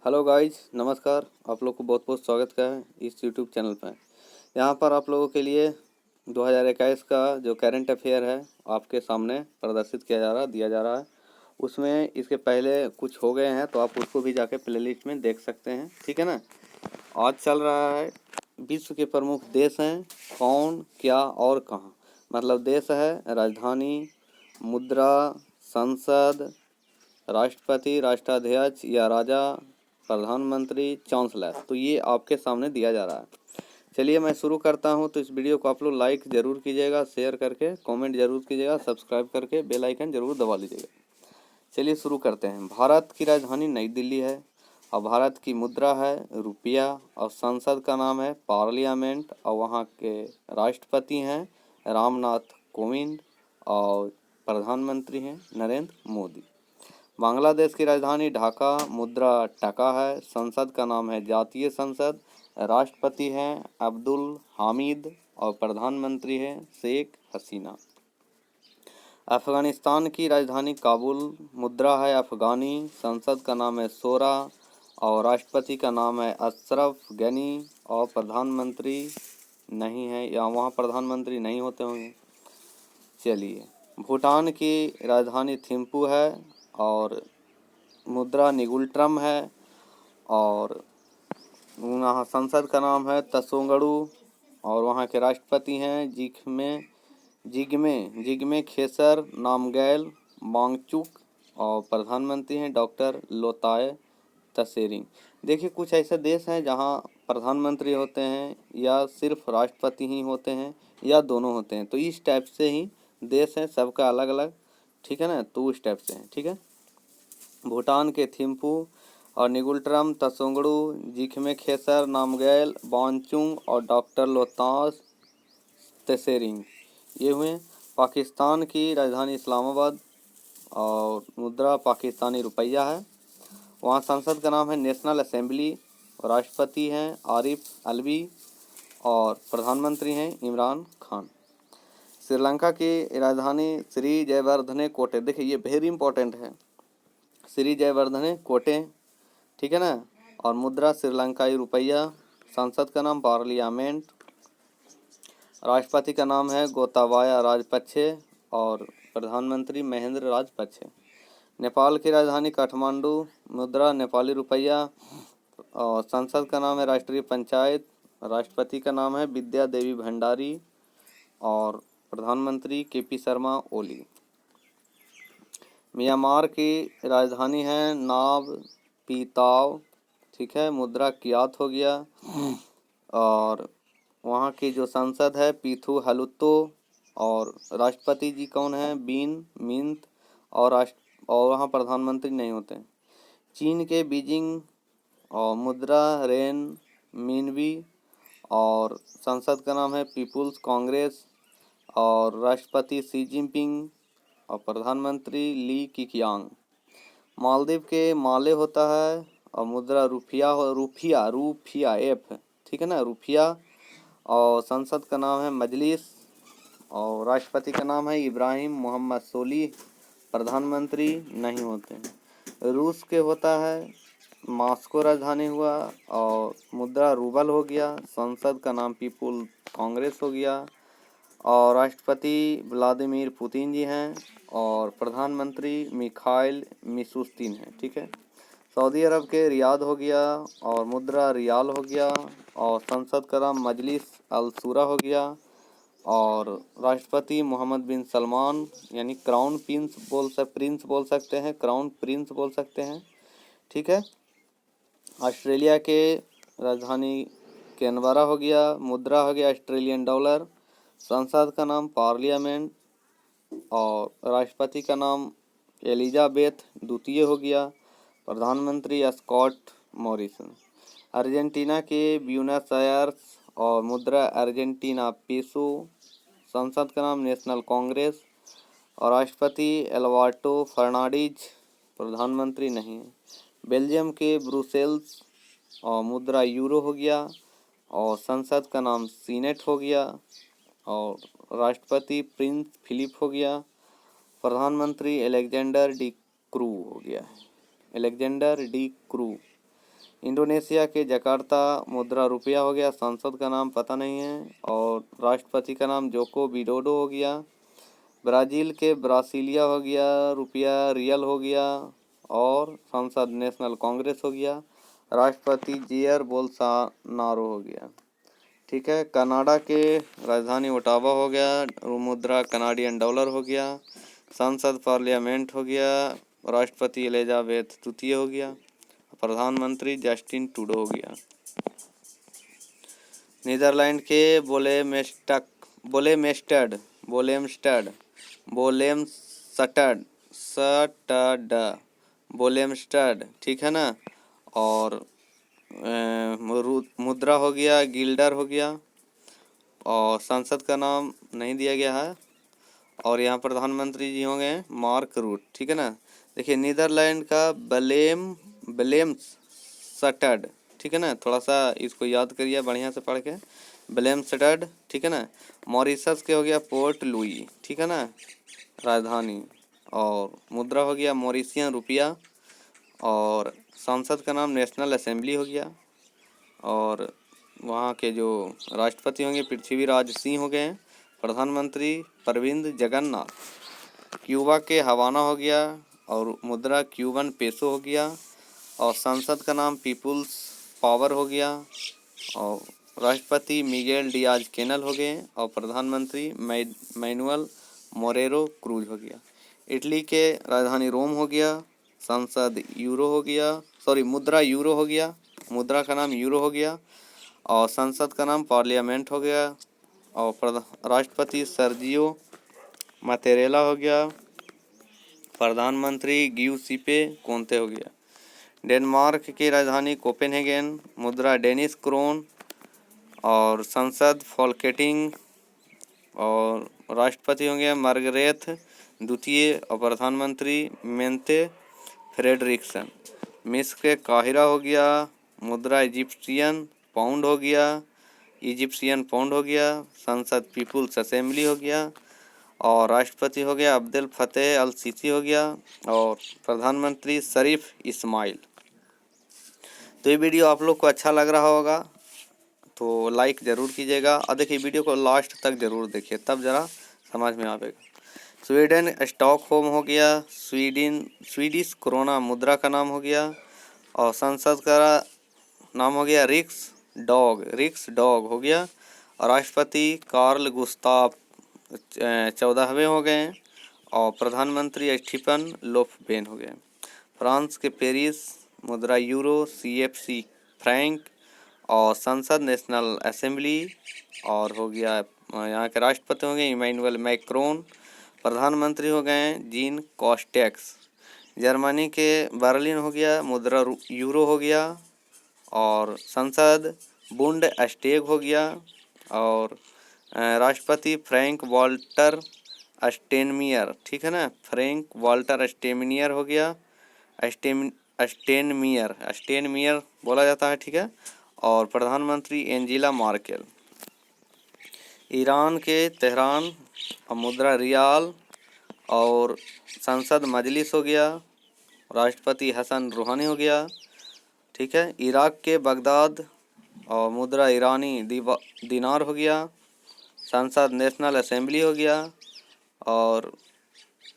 Hello guys, नमस्कार। आप लोग को बहुत बहुत स्वागत का है इस यूट्यूब चैनल पर। यहाँ पर आप लोगों के लिए 2021 का जो करंट अफेयर है आपके सामने प्रदर्शित दिया जा रहा है। उसमें इसके पहले कुछ हो गए हैं तो आप उसको भी जाके प्लेलिस्ट में देख सकते हैं, ठीक है ना। आज चल रहा है विश्व के प्रमुख देश हैं कौन, क्या और कहाँ। मतलब देश है, राजधानी, मुद्रा, संसद, राष्ट्रपति, राष्ट्राध्यक्ष या राजा, प्रधानमंत्री, चांसलर। तो ये आपके सामने दिया जा रहा है। चलिए मैं शुरू करता हूँ। तो इस वीडियो को आप लोग लाइक ज़रूर कीजिएगा, शेयर करके कमेंट जरूर कीजिएगा, सब्सक्राइब करके बेल आइकन जरूर दबा लीजिएगा। चलिए शुरू करते हैं। भारत की राजधानी नई दिल्ली है और भारत की मुद्रा है रुपया और संसद का नाम है पार्लियामेंट और वहाँ के राष्ट्रपति हैं रामनाथ कोविंद और प्रधानमंत्री हैं नरेंद्र मोदी। बांग्लादेश की राजधानी ढाका, मुद्रा टका है, संसद का नाम है जातीय संसद, राष्ट्रपति हैं अब्दुल हामिद और प्रधानमंत्री हैं शेख हसीना। अफ़गानिस्तान की राजधानी काबुल, मुद्रा है अफ़गानी, संसद का नाम है शोरा और राष्ट्रपति का नाम है अशरफ गनी और प्रधानमंत्री नहीं है, या वहाँ प्रधानमंत्री नहीं होते होंगे। चलिए, भूटान की राजधानी थिम्पू है और मुद्रा निगुल्ट्रम है और वहाँ संसद का नाम है तसोंगड़ू और वहाँ के राष्ट्रपति हैं जिग्मे खेसर नामगैल वांगचुक और प्रधानमंत्री हैं डॉक्टर लोताय तसेरिंग। देखिए, कुछ ऐसे देश हैं जहाँ प्रधानमंत्री होते हैं या सिर्फ राष्ट्रपति ही होते हैं या दोनों होते हैं। तो इस टाइप से ही देश हैं, सबका अलग अलग, ठीक है ना। तो उस टाइप से हैं, ठीक है। भूटान के थिम्पू और निगुल्ट्रम तसोंगड़ू, जिग्मे खेसर नामग्याल वांगचुक और डॉक्टर लोतास तसेरिंग ये हुए। पाकिस्तान की राजधानी इस्लामाबाद और मुद्रा पाकिस्तानी रुपया है। वहाँ संसद का नाम है नेशनल असेंबली और राष्ट्रपति हैं आरिफ अलवी और प्रधानमंत्री हैं इमरान खान। श्रीलंका की राजधानी श्री जयवर्धने कोटे, देखिए ये वेरी इंपॉर्टेंट है, श्री जयवर्धने कोटे, ठीक है ना। और मुद्रा श्रीलंकाई रुपया, संसद का नाम पार्लियामेंट, राष्ट्रपति का नाम है गोताबाया राजपक्षे और प्रधानमंत्री महेंद्र राजपक्षे। नेपाल की राजधानी काठमांडू, मुद्रा नेपाली रुपया और संसद का नाम है राष्ट्रीय पंचायत, राष्ट्रपति का नाम है विद्या देवी भंडारी और प्रधानमंत्री केपी शर्मा ओली। म्यांमार की राजधानी है नाव पीताव, ठीक है, मुद्रा कियात हो गया और वहाँ की जो संसद है पीथू हलुत्तो और राष्ट्रपति जी कौन है बीन मिंत और वहाँ प्रधानमंत्री नहीं होते। चीन के बीजिंग और मुद्रा रेन मिनवी और संसद का नाम है पीपुल्स कांग्रेस और राष्ट्रपति शी जिनपिंग और प्रधानमंत्री ली किकियांग। मालदीव के माले होता है और मुद्रा रूफिया एफ, ठीक है ना, रूफिया और संसद का नाम है मजलिस और राष्ट्रपति का नाम है इब्राहिम मोहम्मद सोली, प्रधानमंत्री नहीं होते हैं। रूस के होता है मॉस्को राजधानी हुआ और मुद्रा रूबल हो गया, संसद का नाम पीपुल कांग्रेस हो गया और राष्ट्रपति व्लादिमीर पुतिन जी हैं और प्रधानमंत्री मिखाइल मिशुस्तिन हैं, ठीक है। सऊदी अरब के रियाद हो गया और मुद्रा रियाल हो गया और संसद का नाम मजलिस अल सूरा हो गया और राष्ट्रपति मोहम्मद बिन सलमान यानी क्राउन प्रिंस बोल सकते हैं, क्राउन प्रिंस बोल सकते हैं, ठीक है। ऑस्ट्रेलिया के राजधानी कैनबरा हो गया, मुद्रा हो गया ऑस्ट्रेलियन डॉलर, संसद का नाम पार्लियामेंट और राष्ट्रपति का नाम एलिजाबेथ द्वितीय हो गया, प्रधानमंत्री स्कॉट मॉरिसन। अर्जेंटीना के ब्यूनस आयर्स और मुद्रा अर्जेंटीना पेसो, संसद का नाम नेशनल कांग्रेस और राष्ट्रपति एल्वार्टो फर्नांडीज, प्रधानमंत्री नहीं है। बेल्जियम के ब्रुसेल्स और मुद्रा यूरो हो गया और संसद का नाम सीनेट हो गया और राष्ट्रपति प्रिंस फिलिप हो गया, प्रधानमंत्री एलेक्जेंडर डी क्रू हो गया है, एलेक्जेंडर डी क्रू। इंडोनेशिया के जकार्ता मुद्रा रुपया हो गया। सांसद का नाम पता नहीं है। और राष्ट्रपति का नाम जोको विडोडो हो गया। ब्राज़ील के ब्रासिलिया हो गया, रुपया रियल हो गया। और संसद नेशनल कांग्रेस हो गया। राष्ट्रपति जेयर बोल्सोनारो हो गया। ठीक है। कनाडा के राजधानी ओटावा हो गया, मुद्रा कनाडियन डॉलर हो गया। संसद पार्लियामेंट हो गया। राष्ट्रपति एलिजाबेथ द्वितीय हो गया। प्रधानमंत्री जस्टिन ट्रूडो हो गया। नीदरलैंड के बोलेमस्टड, ठीक है ना। और मुद्रा हो गया गिल्डर हो गया। और संसद का नाम नहीं दिया गया है। और यहाँ प्रधानमंत्री जी होंगे मार्क रूट, ठीक है ना। देखिए नीदरलैंड का ब्लेम्सस्टड, ठीक है ना। थोड़ा सा इसको याद करिए बढ़िया से पढ़ के, ब्लेम्सस्टड, ठीक है ना। मॉरिशस के हो गया पोर्ट लुई, ठीक है ना, राजधानी। और मुद्रा हो गया मॉरिशियन रुपया। और संसद का नाम नेशनल असेंबली हो गया। और वहाँ के जो राष्ट्रपति होंगे पृथ्वीराज सिंह हो गए। प्रधानमंत्री प्रविंद जगन्नाथ। क्यूबा के हवाना हो गया। और मुद्रा क्यूबन पेसो हो गया। और संसद का नाम पीपुल्स पावर हो गया। और राष्ट्रपति मिगेल डियाज कैनल हो गए। और प्रधानमंत्री मैनुअल मोरेरो क्रूज हो गया। इटली के राजधानी रोम हो गया। संसद यूरो हो गया, सॉरी मुद्रा यूरो हो गया। मुद्रा का नाम यूरो हो गया। और संसद का नाम पार्लियामेंट हो गया। और राष्ट्रपति सर्जियो मातेरेला हो गया। प्रधानमंत्री गियुसिपे कोंते हो गया। डेनमार्क की राजधानी कोपेनहेगन, मुद्रा डेनिश क्रोन। और संसद फॉल्केटिंग। और राष्ट्रपति होंगे मार्गरेथ द्वितीय। और प्रधानमंत्री मेंते फ्रेडरिक्सन। मिस्र के काहिरा हो गया। मुद्रा इजिप्शियन पाउंड हो गया। संसद पीपुल्स असेंबली हो गया। और राष्ट्रपति हो गया अब्देल फतेह अल सीसी हो गया। और प्रधानमंत्री शरीफ इस्माइल। तो ये वीडियो आप लोग को अच्छा लग रहा होगा तो लाइक ज़रूर कीजिएगा। और देखिए वीडियो को लास्ट तक ज़रूर देखिए, तब ज़रा समझ में आएगा। स्वीडन स्टॉकहोम हो गया। स्वीडिश कोरोना मुद्रा का नाम हो गया। और संसद का नाम हो गया रिक्स डॉग हो गया। और राष्ट्रपति कार्ल गुस्ताव 14वें हो गए। और प्रधानमंत्री स्टीफन लोफवेन हो गए। फ्रांस के पेरिस, मुद्रा यूरो, CFC फ्रैंक। और संसद नेशनल असेंबली। और हो गया यहाँ के राष्ट्रपति हो गए इमैनुअल मैक्रोन। प्रधानमंत्री हो गए जीन कॉस्टेक्स। जर्मनी के बर्लिन हो गया, मुद्रा यूरो हो गया। और संसद बुंड स्टेग हो गया। और राष्ट्रपति फ्रैंक वॉल्टर स्टेनमियर, ठीक है ना, फ्रैंक वॉल्टर स्टेनमियर हो गया। स्टेनमियर बोला जाता है, ठीक है। और प्रधानमंत्री एंजेला मार्केल। ईरान के तेहरान, मुद्रा रियाल। और संसद मजलिस हो गया। राष्ट्रपति हसन रूहानी हो गया, ठीक है। इराक के बगदाद, और मुद्रा ईरानी दिनार हो गया। संसद नेशनल असेंबली हो गया। और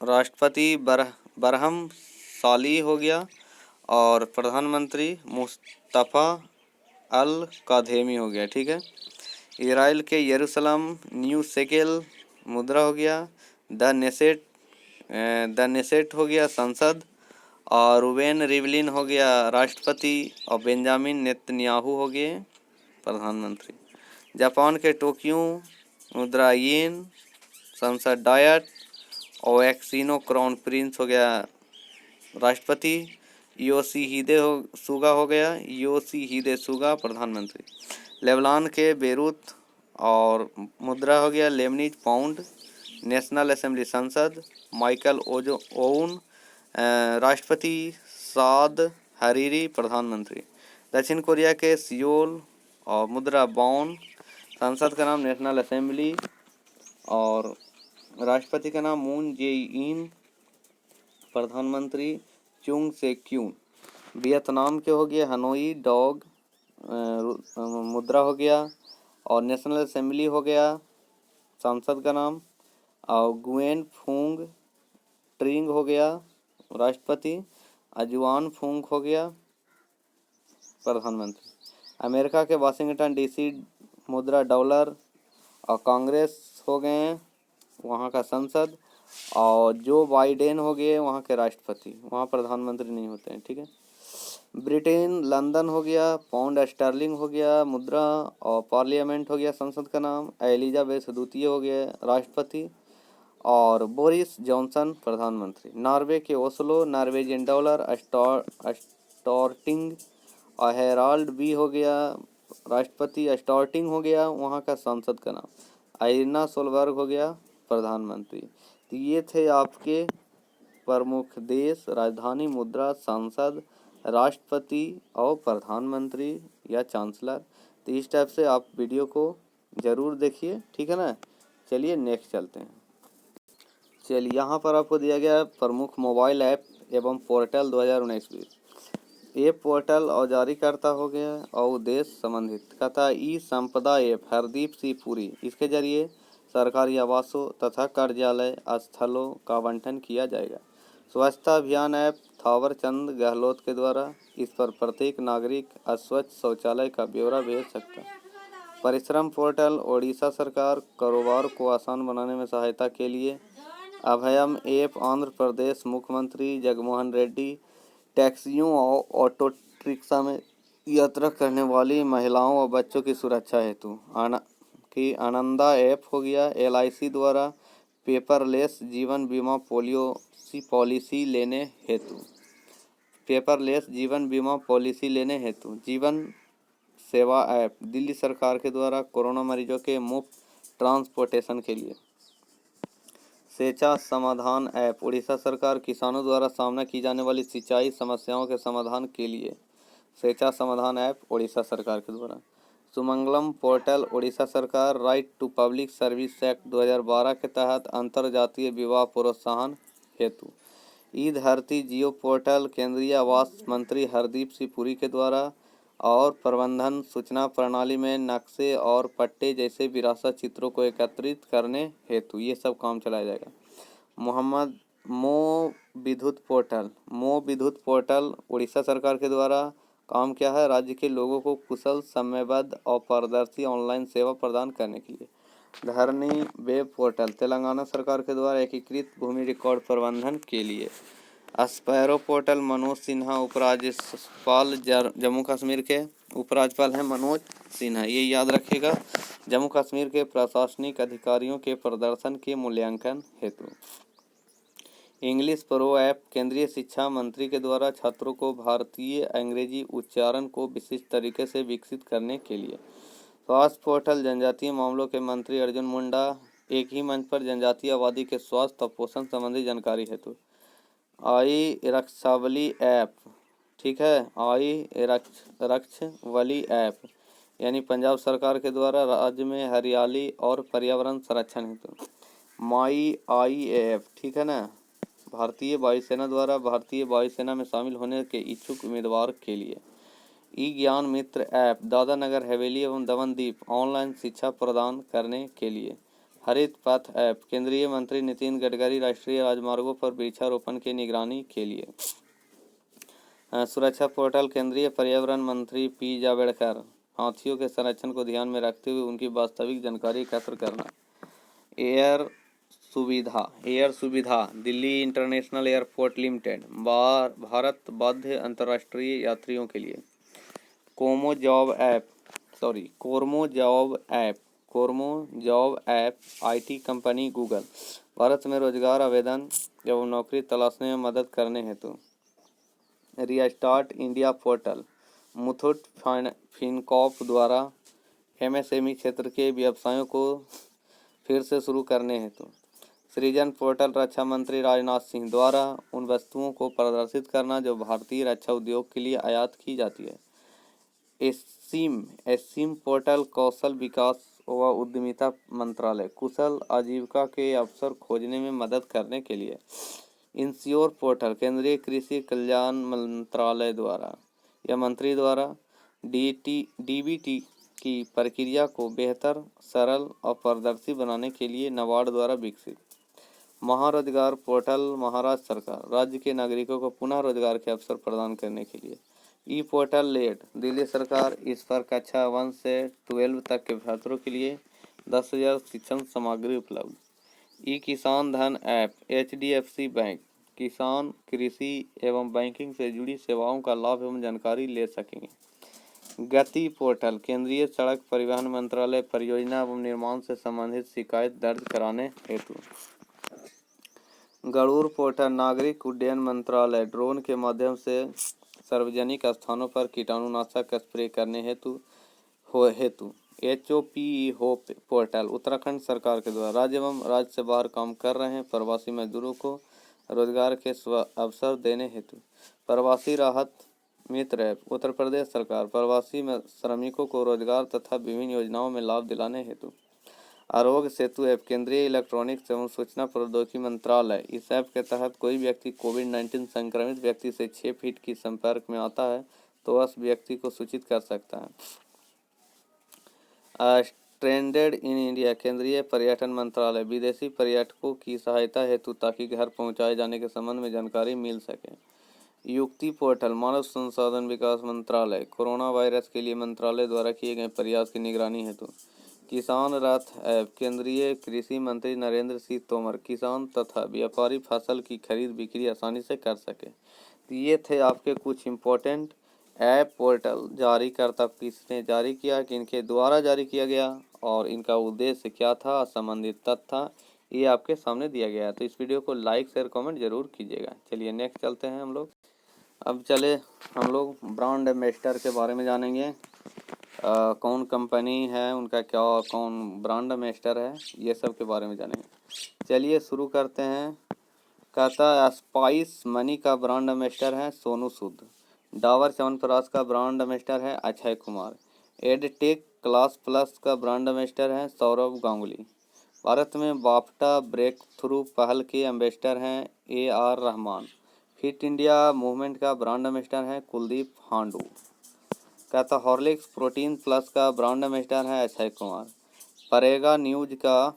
राष्ट्रपति बरहम साली हो गया। और प्रधानमंत्री मुस्तफ़ा अल काधेमी हो गया, ठीक है। इसराइल के यरूशलेम न्यू शेकेल मुद्रा हो गया। द नेसेट हो गया संसद। और रूबेन रिवलिन हो गया राष्ट्रपति। और बेंजामिन नेतन्याहू हो गए प्रधानमंत्री। जापान के टोक्यो, मुद्रा येन। संसद डायट। और एक्सिनो क्राउन प्रिंस हो गया राष्ट्रपति। योशीहिदे सुगा प्रधानमंत्री। लेबनान के बेरूत, और मुद्रा हो गया लेबनीज पाउंड। नेशनल असेंबली संसद माइकल ओवन राष्ट्रपति। साद हरीरी प्रधानमंत्री। दक्षिण कोरिया के सियोल, और मुद्रा बाउन। संसद का नाम नेशनल असेंबली। और राष्ट्रपति का नाम मून जे इन। प्रधानमंत्री चुंग से क्यून। वियतनाम के हो गए हनोई डॉग मुद्रा हो गया, और नेशनल असेंबली हो गया संसद का नाम, और गुएन फूंग ट्रिंग हो गया राष्ट्रपति, अजुआन फूंग हो गया प्रधानमंत्री। अमेरिका के वाशिंगटन डीसी मुद्रा डॉलर, और कांग्रेस हो गए हैं वहाँ का संसद, और जो बाइडेन हो गए वहाँ के राष्ट्रपति, वहाँ प्रधानमंत्री नहीं होते हैं, ठीक है। ब्रिटेन लंदन हो गया, पाउंड स्टर्लिंग हो गया मुद्रा, और पार्लियामेंट हो गया संसद का नाम, एलिजाबेथ द्वितीय हो गया राष्ट्रपति, और बोरिस जॉनसन प्रधानमंत्री। नॉर्वे के ओस्लो नॉर्वेजियन डॉलर, स्टॉर्टिंग, और हेराल्ड बी हो गया राष्ट्रपति, स्टॉर्टिंग हो गया वहाँ का संसद का नाम, आइना सोलबर्ग हो गया प्रधानमंत्री। तो ये थे आपके प्रमुख देश, राजधानी, मुद्रा, सांसद, राष्ट्रपति और प्रधानमंत्री या चांसलर। तो इस टाइप से आप वीडियो को ज़रूर देखिए, ठीक है ना। चलिए नेक्स्ट चलते हैं। चलिए यहाँ पर आपको दिया गया प्रमुख मोबाइल ऐप एवं पोर्टल 2019-20। ये पोर्टल औजारीकर्ता हो गया और उद्देश्य संबंधित कथा ई संपदा ऐप हरदीप सिंह पुरी। इसके जरिए सरकारी आवासों तथा कार्यालय स्थलों का आवंटन किया जाएगा। स्वच्छता अभियान ऐप थावर चंद गहलोत के द्वारा। इस पर प्रत्येक नागरिक अस्वच्छ शौचालय का ब्यौरा भेज सकता है। परिश्रम पोर्टल ओडिशा सरकार कारोबार को आसान बनाने में सहायता के लिए। अभयम ऐप आंध्र प्रदेश मुख्यमंत्री जगनमोहन रेड्डी। टैक्सियों और ऑटो रिक्शा में यात्रा करने वाली महिलाओं और बच्चों की सुरक्षा हेतु। आनंदा ऐप हो गया LIC द्वारा पेपरलेस जीवन बीमा पॉलिसी लेने हेतु। जीवन सेवा ऐप दिल्ली सरकार के द्वारा कोरोना मरीजों के मुफ्त ट्रांसपोर्टेशन के लिए। सेचा समाधान ऐप उड़ीसा सरकार किसानों द्वारा सामना की जाने वाली सिंचाई समस्याओं के समाधान के लिए। सेचा समाधान ऐप उड़ीसा सरकार के द्वारा। सुमंगलम पोर्टल उड़ीसा सरकार right to public service act 2012 के तहत अंतर्जातीय विवाह प्रोत्साहन हेतु। ई धरती जियो पोर्टल केंद्रीय आवास मंत्री हरदीप सिंह पुरी के द्वारा और प्रबंधन सूचना प्रणाली में नक्शे और पट्टे जैसे विरासत चित्रों को एकत्रित करने हेतु ये सब काम चलाया जाएगा। मो विद्युत पोर्टल उड़ीसा सरकार के द्वारा काम क्या है, राज्य के लोगों को कुशल, समयबद्ध और पारदर्शी ऑनलाइन सेवा प्रदान करने के लिए। धरनी वेब पोर्टल तेलंगाना सरकार के द्वारा एकीकृत भूमि रिकॉर्ड प्रबंधन के लिए। स्पैरो पोर्टल मनोज सिन्हा उपराज्यपाल जम्मू कश्मीर के उपराज्यपाल हैं मनोज सिन्हा, ये याद रखिएगा। जम्मू कश्मीर के प्रशासनिक अधिकारियों के प्रदर्शन के मूल्यांकन हेतु। इंग्लिश प्रो ऐप केंद्रीय शिक्षा मंत्री के द्वारा छात्रों को भारतीय अंग्रेजी उच्चारण को विशिष्ट तरीके से विकसित करने के लिए। स्वास्थ्य पोर्टल जनजातीय मामलों के मंत्री अर्जुन मुंडा एक ही मंच पर जनजातीय आबादी के स्वास्थ्य और पोषण संबंधी जानकारी हेतु। आई रक्षावली ऐप, ठीक है, आई रक्षावली ऐप यानी पंजाब सरकार के द्वारा राज्य में हरियाली और पर्यावरण संरक्षण हेतु। माई आई ऐप, ठीक है ना, भारतीय वायुसेना द्वारा भारतीय वायुसेना में शामिल होने के इच्छुक उम्मीदवार के लिए। ई ज्ञान मित्र ऐप दादरा नगर हवेली एवं दमन द्वीप ऑनलाइन शिक्षा प्रदान करने के लिए। हरित पथ ऐप केंद्रीय मंत्री नितिन गडकरी राष्ट्रीय राजमार्गों पर वृक्षारोपण की निगरानी के लिए। सुरक्षा पोर्टल केंद्रीय पर्यावरण मंत्री P जावड़ेकर हाथियों के संरक्षण को ध्यान में रखते हुए उनकी वास्तविक जानकारी एकत्र करना। Air Suvidha Delhi international airport limited Bharat बाध्य अंतर्राष्ट्रीय यात्रियों के लिए। Kormo job app IT company Google Bharat में रोजगार आवेदन एवं नौकरी तलाशने में मदद करने हेतु। Restart India portal Muthoot Fincorp द्वारा MSME क्षेत्र के व्यवसायों को फिर से शुरू करने हेतु। सृजन पोर्टल रक्षा मंत्री राजनाथ सिंह द्वारा उन वस्तुओं को प्रदर्शित करना जो भारतीय रक्षा उद्योग के लिए आयात की जाती है। एस्सीम पोर्टल कौशल विकास व उद्यमिता मंत्रालय कुशल आजीविका के अवसर खोजने में मदद करने के लिए। इंश्योर पोर्टल केंद्रीय कृषि कल्याण मंत्रालय द्वारा या मंत्री द्वारा डीबीटी की प्रक्रिया को बेहतर, सरल और पारदर्शी बनाने के लिए नाबार्ड द्वारा विकसित। महारोजगार पोर्टल महाराष्ट्र सरकार राज्य के नागरिकों को पुनः रोजगार के अवसर प्रदान करने के लिए। ई पोर्टल लेड दिल्ली सरकार इस पर कक्षा 1 से 12 तक के छात्रों के लिए 10,000 शिक्षण सामग्री उपलब्ध। ई किसान धन ऐप HDFC बैंक किसान कृषि एवं बैंकिंग से जुड़ी सेवाओं का लाभ एवं जानकारी ले सकेंगे। गति पोर्टल केंद्रीय सड़क परिवहन मंत्रालय परियोजना एवं निर्माण से संबंधित शिकायत दर्ज कराने हेतु। गरुड़ पोर्टल नागरिक उड्डयन मंत्रालय ड्रोन के माध्यम से सार्वजनिक स्थानों पर कीटाणुनाशक स्प्रे करने हेतु HOPE होप पोर्टल उत्तराखंड सरकार के द्वारा राज्य एवं राज्य से बाहर काम कर रहे हैं प्रवासी मजदूरों को रोजगार के अवसर देने हेतु। प्रवासी राहत मित्र ऐप उत्तर प्रदेश सरकार प्रवासी श्रमिकों को रोजगार तथा विभिन्न योजनाओं में लाभ दिलाने हेतु। आरोग्य सेतु ऐप केंद्रीय इलेक्ट्रॉनिक्स एवं सूचना प्रौद्योगिकी मंत्रालय इस ऐप के तहत कोई व्यक्ति कोविड-19 संक्रमित व्यक्ति से 6 फीट की संपर्क में आता है तो उस व्यक्ति को सूचित कर सकता है। स्ट्रेंडेड इन इंडिया केंद्रीय पर्यटन मंत्रालय विदेशी पर्यटकों की सहायता हेतु ताकि घर पहुंचाए जाने के संबंध में जानकारी मिल सके। युक्ति पोर्टल मानव संसाधन विकास मंत्रालय कोरोना वायरस के लिए मंत्रालय द्वारा किए गए प्रयास की निगरानी हेतु। किसान रथ ऐप केंद्रीय कृषि मंत्री नरेंद्र सिंह तोमर किसान तथा व्यापारी फसल की खरीद बिक्री आसानी से कर सके। तो ये थे आपके कुछ इम्पोर्टेंट ऐप पोर्टल जारी करता किसने जारी किया, किनके द्वारा जारी किया गया और इनका उद्देश्य क्या था, संबंधित तथ्य था, ये आपके सामने दिया गया है। तो इस वीडियो को लाइक शेयर कमेंट जरूर कीजिएगा। चलिए नेक्स्ट चलते हैं हम लोग। अब चले हम लोग ब्रांड एम्बेसडर के बारे में जानेंगे। कौन कंपनी है, उनका क्या, कौन ब्रांड एम्बेसडर है, ये सब के बारे में जानेंगे। चलिए शुरू करते हैं। कहता स्पाइस मनी का ब्रांड एम्बेसडर है सोनू सूद। डाबर च्यवनप्राश का ब्रांड एम्बेसडर है Akshay Kumar. Edtech class plus का ब्रांड एम्बेसडर है सौरभ गांगुली। भारत में बाफ्टा ब्रेक थ्रू पहल के एम्बेसडर हैं AR Rahman. Fit India movement का ब्रांड एम्बेसडर है कुलदीप हांडू। कहता हॉर्लिक्स प्रोटीन प्लस का ब्रांड एम्बेसडर है अक्षय कुमार। पढ़ेगा न्यूज का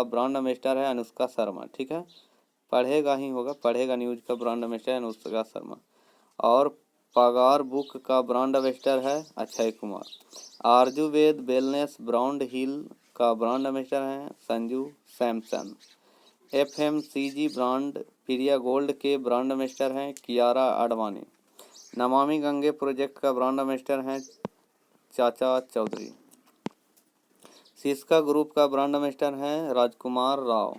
ब्रांड एम्बेसडर है अनुष्का शर्मा। ठीक है, पढ़ेगा ही होगा, पढ़ेगा न्यूज का ब्रांड एम्बेसडर है अनुष्का शर्मा। और पगार बुक का ब्रांड एम्बेसडर है अक्षय कुमार। आयुर्वेद वेलनेस ब्रांड हिल का ब्रांड एम्बेसडर है संजू सैमसन। FMCG ब्रांड प्रिया गोल्ड के ब्रांड एम्बेसडर हैं कियारा आडवाणी। नमामि गंगे प्रोजेक्ट का ब्रांड एम्बेसडर हैं चाचा चौधरी। सिस्का ग्रुप का ब्रांड एम्बेसडर हैं राजकुमार राव।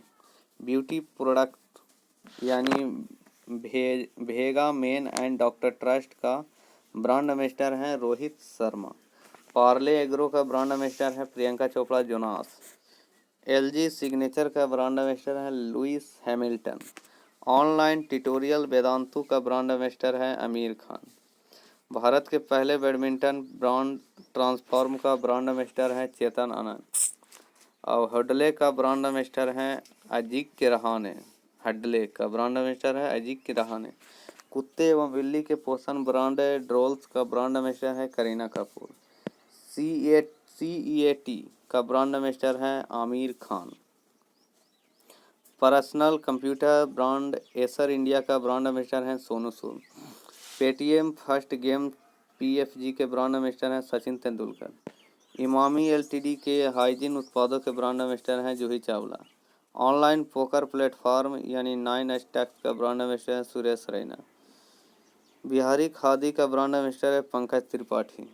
ब्यूटी प्रोडक्ट यानी भेगा मेन एंड डॉक्टर ट्रस्ट का ब्रांड एम्बेसडर हैं रोहित शर्मा। पार्ले एग्रो का ब्रांड एम्बेसडर है Priyanka Chopra Jonas. LG signature का ब्रांड एम्बेसडर है Lewis Hamilton. Online tutorial Vedantu का ब्रांड एम्बेसडर है आमिर खान। भारत के पहले बैडमिंटन ब्रांड ट्रांसफॉर्म का ब्रांड एम्बेसडर है चेतन आनंद। और हडले का ब्रांड एम्बेसडर है अजिंक्य रहाणे। हडले का ब्रांड एम्बेसडर है अजिंक्य रहाणे। कुत्ते एवं बिल्ली के पोषण ब्रांड ड्रोल्स का ब्रांड एम्बेसडर है करीना कपूर। CEAT का ब्रांड एम्बेसडर है Aamir Khan. Personal computer brand Acer India का ब्रांड एम्बेसडर है Sonu Sood. Paytm first game PFG के ब्रांड एम्बेसडर हैं सचिन तेंदुलकर। इमामी LTD के हाइजीन उत्पादों के ब्रांड एम्बेसडर हैं Juhi Chawla. Online poker platform यानी 9stacks का ब्रांड एम्बेसडर है सुरेश रैना। बिहारी खादी का ब्रांड एम्बेसडर है पंकज त्रिपाठी।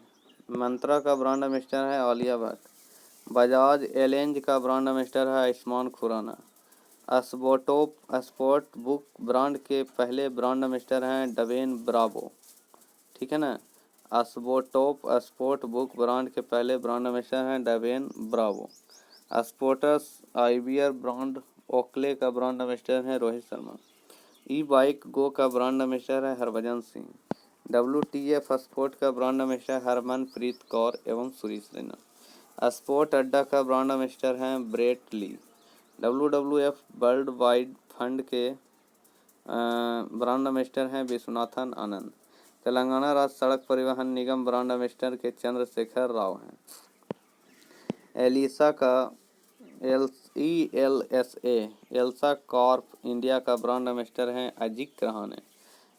मंत्रा का ब्रांड एम्बेसडर है आलिया भट्ट। बजाज एलेंज का ब्रांड एम्बेसडर है Ayushmann Khurrana. Sport book brand के पहले ब्रांड एम्बेसडर हैं डवेन ब्रावो। ठीक है ना, स्पोर्ट बुक ब्रांड के पहले ब्रांड एम्बेसडर हैं Dwayne Bravo. Sports eyewear brand Oakley का ब्रांड एम्बेसडर है रोहित शर्मा। बाइक गो का ब्रांड एम्बेसडर है हरभजन सिंह। WTF स्पोर्ट का ब्रांड एम्बेसडर हरमनप्रीत कौर एवं सुरेश रैना। स्पोर्ट अड्डा का ब्रांड एम्बेसडर हैं Brett Lee. WWF World Wide Fund के ब्रांड एम्बेसडर हैं विश्वनाथन आनंद। तेलंगाना राज्य सड़क परिवहन निगम ब्रांड एम्बेसडर के चंद्रशेखर राव हैं। एलिसा का ELSA एल्सा कॉर्प इंडिया का ब्रांड एम्बेसडर हैं Ajit Rahane.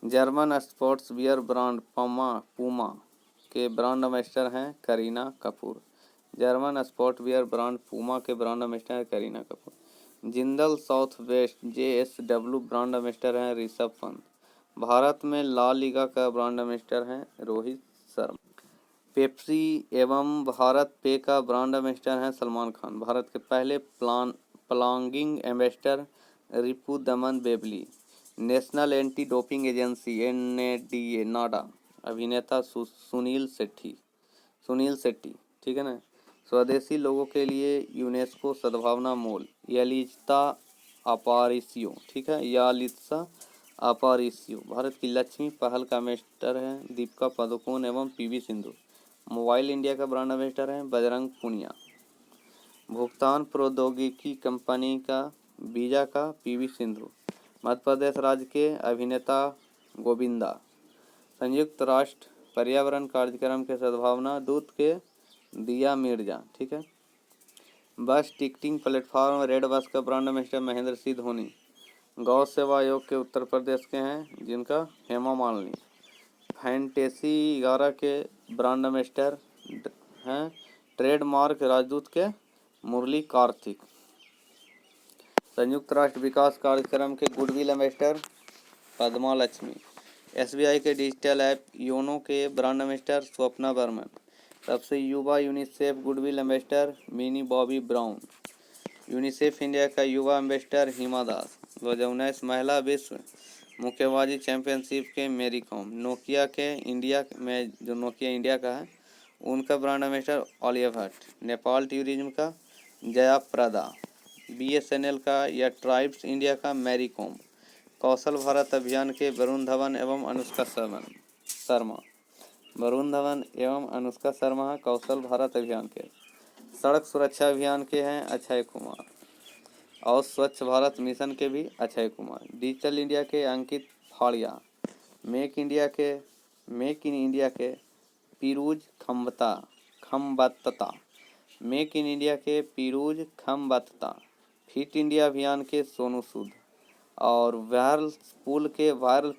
German sports wear brand Puma के ब्रांड एम्बेसडर हैं Kareena Kapoor. German sport wear brand Puma के ब्रांड एम्बेसडर हैं Kareena Kapoor. Jindal south west JSW brand ambassador हैं ऋषभ पंत। भारत में ला लीगा का ब्रांड एम्बेसडर हैं रोहित शर्मा। पेप्सी एवं भारत पे का ब्रांड एम्बेसडर हैं सलमान खान। भारत के पहले plogging ambassador Ripu Daman Bevli. National anti doping agency NADA NADA अभिनेता सुनील शेट्टी, ठीक है ना। स्वदेशी लोगों के लिए यूनेस्को सद्भावना मॉल यालित्सा अपारिसियो, ठीक है, यालित्सा अपारिसियो। भारत की लक्ष्मी पहल का एम्बेसडर हैं दीपिका पादुकोण एवं PV सिंधु। मोबाइल इंडिया का ब्रांड एम्बेसडर हैं बजरंग पुनिया। भुगतान प्रौद्योगिकी कंपनी का वीजा का PV सिंधु। मध्य प्रदेश राज्य के अभिनेता गोविंदा। संयुक्त राष्ट्र पर्यावरण कार्यक्रम के सद्भावना दूत के दिया मिर्जा, ठीक है। बस टिकटिंग प्लेटफॉर्म रेड बस का ब्रांड एम्बेसडर महेंद्र सिंह धोनी। गौ सेवा आयोग के उत्तर प्रदेश के हैं जिनका हेमा मालिनी। फैंटेसी 11 के ब्रांड एम्बेसडर हैं ट्रेडमार्क राजदूत के मुरली कार्तिक। संयुक्त राष्ट्र विकास कार्यक्रम के goodwill ambassador Padma Lakshmi. SBI के डिजिटल ऐप योनो के ब्रांड एम्बेसडर स्वप्ना बर्मन। सबसे युवा UNICEF goodwill ambassador mini Bobby brown. UNICEF India का युवा एम्बेसडर हिमा दास। 2019 महिला विश्व मुक्केबाजी चैंपियनशिप के मेरी कॉम। नोकिया के इंडिया में जो नोकिया इंडिया का है उनका ब्रांड एम्बेसडर ओलिया भट्ट। नेपाल टूरिज्म का जया प्रदा। BSNL का या ट्राइब्स इंडिया का मैरी कॉम। कौशल भारत अभियान के वरुण धवन एवं अनुष्का शर्मा। वरुण धवन एवं अनुष्का शर्मा कौशल भारत अभियान के। सड़क सुरक्षा अभियान के हैं अक्षय कुमार और स्वच्छ भारत मिशन के भी अक्षय कुमार। डिजिटल इंडिया के अंकित फाड़िया। मेक इन इंडिया के पीरूज खम्बत्ता। मेक इन इंडिया के पीरूज खम्बत्ता। फिट इंडिया अभियान के सोनू सूद और वायरल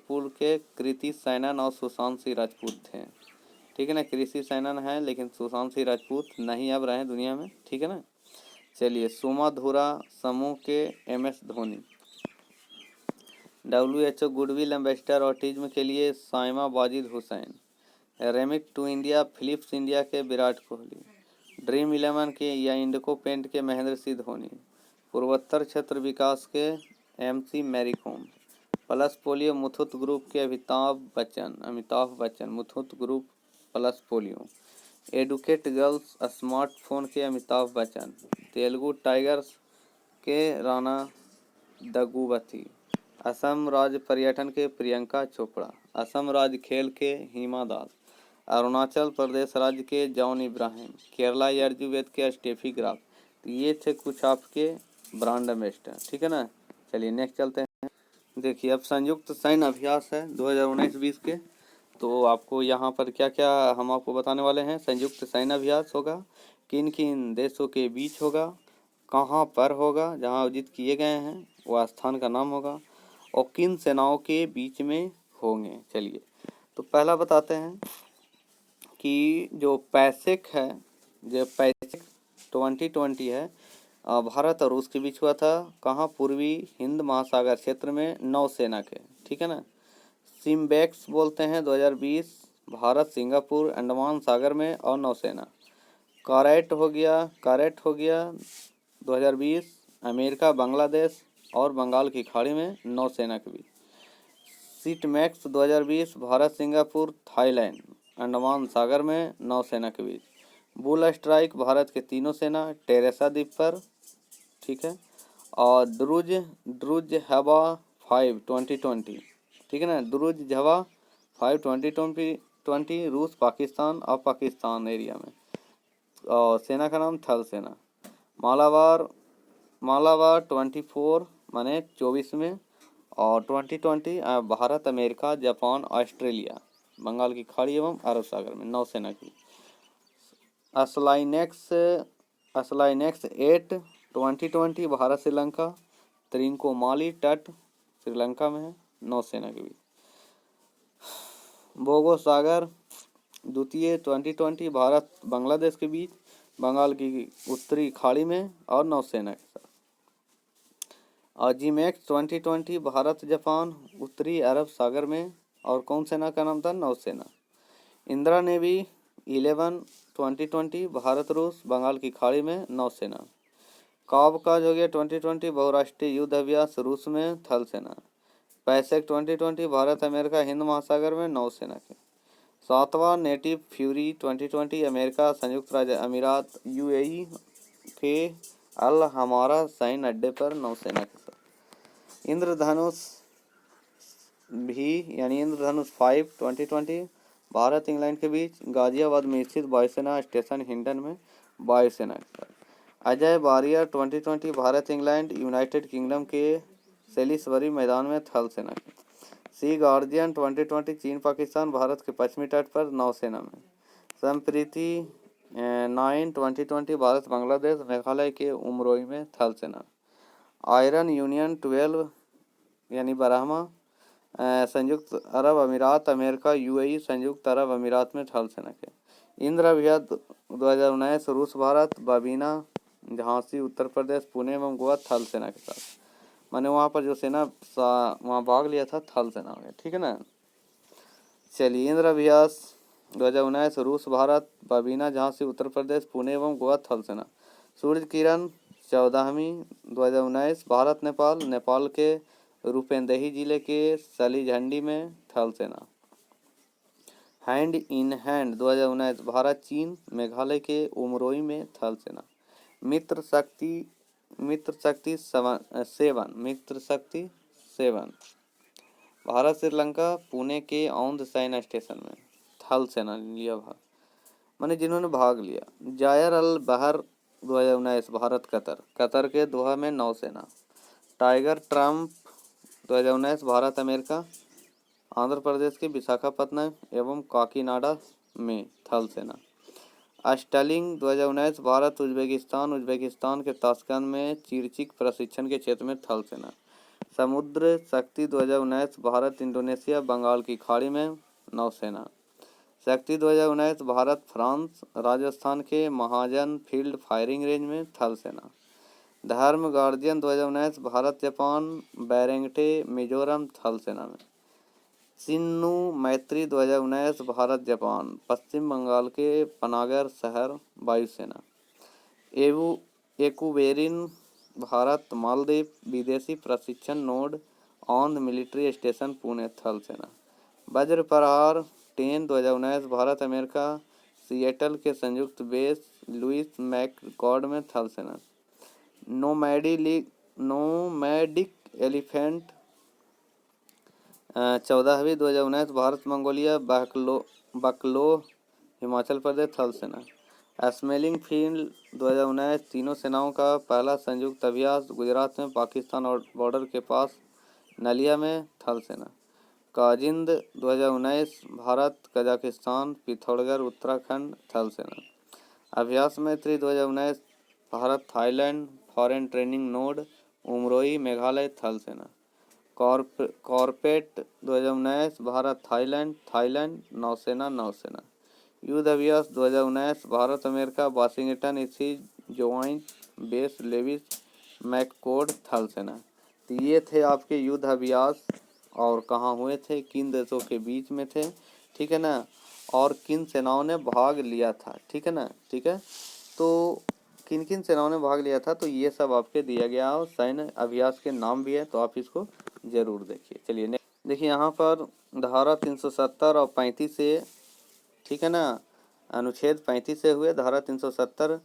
पुल के कृति सैनन और सुशांत सिंह राजपूत थे, ठीक है ना। कृति सैनन है लेकिन सुशांत सिंह राजपूत नहीं अब रहे दुनिया में, ठीक है ना। चलिए सुमाधुरा समूह के MS Dhoni. WHO goodwill ambassador autism के लिए Saima Wazed Hossain. Remit to India Philips India के विराट कोहली। ड्रीम 11 के या इंडिको पेंट के महेंद्र सिंह धोनी। पूर्वोत्तर क्षेत्र विकास के MC Mary Kom. Plus polio Muthoot group के Amitabh Bachchan Muthoot group plus polio. Educate girls smartphone के अमिताभ बच्चन। तेलुगु टाइगर्स के राणा दगुवती। असम राज्य पर्यटन के प्रियंका चोपड़ा। असम राज्य खेल के हिमा दास। अरुणाचल प्रदेश राज्य के जॉन इब्राहिम। केरला आयुर्वेद के स्टेफी ग्राफ। तो ये थे कुछ आपके ब्रांड एम्बेसडर, ठीक है ना। चलिए नेक्स्ट चलते हैं। देखिए अब संयुक्त सैन्य अभ्यास है 2019-20 के, तो आपको यहाँ पर क्या क्या हम आपको बताने वाले हैं। संयुक्त सैन्य अभ्यास होगा, किन किन देशों के बीच होगा, कहाँ पर होगा, जहाँ आयोजित किए गए हैं वह स्थान का नाम होगा, और किन सेनाओं के बीच में होंगे। चलिए तो पहला बताते हैं कि जो पैसिक 2020 है भारत और रूस के बीच हुआ था। कहाँ? पूर्वी हिंद महासागर क्षेत्र में नौसेना के, ठीक है ना। सिम्बेक्स बोलते हैं 2020 भारत सिंगापुर अंडमान सागर में और नौसेना। कारेट हो गया 2020 अमेरिका बांग्लादेश और बंगाल की खाड़ी में नौसेना के बीच। सीटमैक्स 2020 भारत सिंगापुर थाईलैंड अंडमान सागर में नौसेना के बीच। बुल स्ट्राइक भारत के तीनों सेना टेरेसा द्वीप पर, ठीक है। और ड्रूज हवा 5 2020, ठीक है ना। ड्रूज हवा 5 2020 रूस पाकिस्तान और पाकिस्तान एरिया में, और सेना का नाम थल सेना। मालाबार मालाबार 24 माने 24 में, और 2020 Bharat, America, Japan, Australia, Bengal की खाड़ी एवं अरब सागर में नौसेना की। असलाइनेक्स 8 2020 भारत, श्रीलंका, त्रिंकोमाली तट श्रीलंका में है, नौसेना के बीच। बोगो सागर द्वितीय 2020 भारत, बांग्लादेश के बीच, बंगाल की उत्तरी खाड़ी में और नौसेना के साथ। अजीमेक्स 2020 भारत, जापान, उत्तरी अरब सागर में, और कौन सेना का नाम था? नौसेना। इंदिरा नेवी 11 2020 भारत, रूस, बंगाल की खाड़ी में, नौसेना। काबकाज हो गया 2020 बहुराष्ट्रीय युद्ध अभ्यास, रूस में, थल सेना। पैसेक 2020 भारत, अमेरिका, हिंद महासागर में, नौसेना के। 7वां नेटिव फ्यूरी 2020 अमेरिका, संयुक्त राज्य अमीरात, यूएई के अल हमारा सैन्य अड्डे पर, नौसेना के साथ। इंद्रधनुष भी यानी इंद्रधनुष 5 2020 भारत, इंग्लैंड के बीच, गाजियाबाद में स्थित वायुसेना स्टेशन हिंडन में, वायुसेना के साथ। Ajay barrier 2020 Bharat, England, United kingdom के सेलिसबरी मैदान में, थल सेना के। सी गार्जियन 2020 चीन, पाकिस्तान, भारत के पश्चिमी तट पर, नौसेना में। संप्रीति 9 2020 भारत, बांग्लादेश, मेघालय के उमरोई में, थल सेना। आयरन यूनियन 12 यानी ब्रह्मा संयुक्त अरब अमीरात, अमेरिका, यूएई, संयुक्त अरब अमीरात में, थल सेना के। इंद्र अभियान 2019 रूस, भारत, बाबीना, झांसी, उत्तर प्रदेश, पुणे एवं गोवा, थल सेना के साथ। मैंने वहाँ पर जो सेना वहाँ भाग लिया था, थल सेना में, ठीक है ना। चलिए, इंद्र अभ्यास 2019 रूस, भारत, बाबीना, झांसी, उत्तर प्रदेश, पुणे एवं गोवा, थल सेना। सूरज किरण 14वीं 2019 भारत, नेपाल, नेपाल के रूपेंदेही जिले के सलीझंडी में, थल सेना। हैंड इन हैंड 2019 भारत, चीन, मेघालय के उमरोई में, थल सेना। मित्र शक्ति 7 भारत, श्रीलंका, पुणे के औंध सैन्य स्टेशन में, थल सेना लिया भाग, माने जिन्होंने भाग लिया। जायर अल बहर 2019 भारत, कतर के दोहा में, नौसेना। Tiger Triumph 2019 Bharat, America, Andhra Pradesh के विशाखापत्तनम एवं काकीनाडा में, थल सेना। अस्टलिंग 2019 भारत, उज्बेकिस्तान के ताशकंद में, चिरचिक प्रशिक्षण के क्षेत्र में, थल सेना। समुद्र शक्ति 2019 भारत, इंडोनेशिया, बंगाल की खाड़ी में, नौसेना। शक्ति 2019 भारत, फ्रांस, राजस्थान के महाजन फील्ड फायरिंग रेंज में, थल सेना। धर्म गार्जियन 2019 भारत, जापान, बैरेंगटे, मिजोरम, थल सेना में। सिन्नू मैत्री 2019 भारत, जापान, पश्चिम बंगाल के पनागर शहर, वायुसेना। एकुबेरिन भारत, मालदीव, विदेशी प्रशिक्षण node, Aundh military station, Pune, थल सेना। वज्र प्रहार 10 2019 भारत, अमेरिका, सिएटल के संयुक्त बेस लुइस मैककॉर्ड में, थल सेना। नोमैडिक एलिफेंट 14वीं 2019 भारत, मंगोलिया, बकलो, हिमाचल प्रदेश, थल सेना। स्मेलिंग फील्ड 2019 तीनों सेनाओं का पहला संयुक्त अभ्यास, गुजरात में, पाकिस्तान और बॉर्डर के पास, नलिया में, थल सेना। काजिंद 2019 भारत, कजाकिस्तान, पिथौरागढ़, उत्तराखंड, थल सेना। अभ्यास मैत्री 2019 Bharat, Thailand, foreign training node, Umroi, Meghalaya, थल सेना। कॉर्पेट 2019 भारत, थाईलैंड, नौसेना। युद्ध अभ्यास 2019 भारत, अमेरिका, वाशिंगटन स्थित ज्वाइंट बेस लेविस मैककॉर्ड, थल सेना। तो ये थे आपके युद्ध अभ्यास, और कहाँ हुए थे, किन देशों के बीच में थे, ठीक है ना, और किन सेनाओं ने भाग लिया था, ठीक है ना। ठीक है, तो किन किन सेनाओं ने भाग लिया था, तो ये सब आपके दिया गया और सैन्य अभ्यास के नाम भी है, तो आप इसको जरूर देखिए। चलिए देखिए, यहाँ पर धारा 370 और 35 से, ठीक है ना, अनुच्छेद 35 से हुए, धारा 370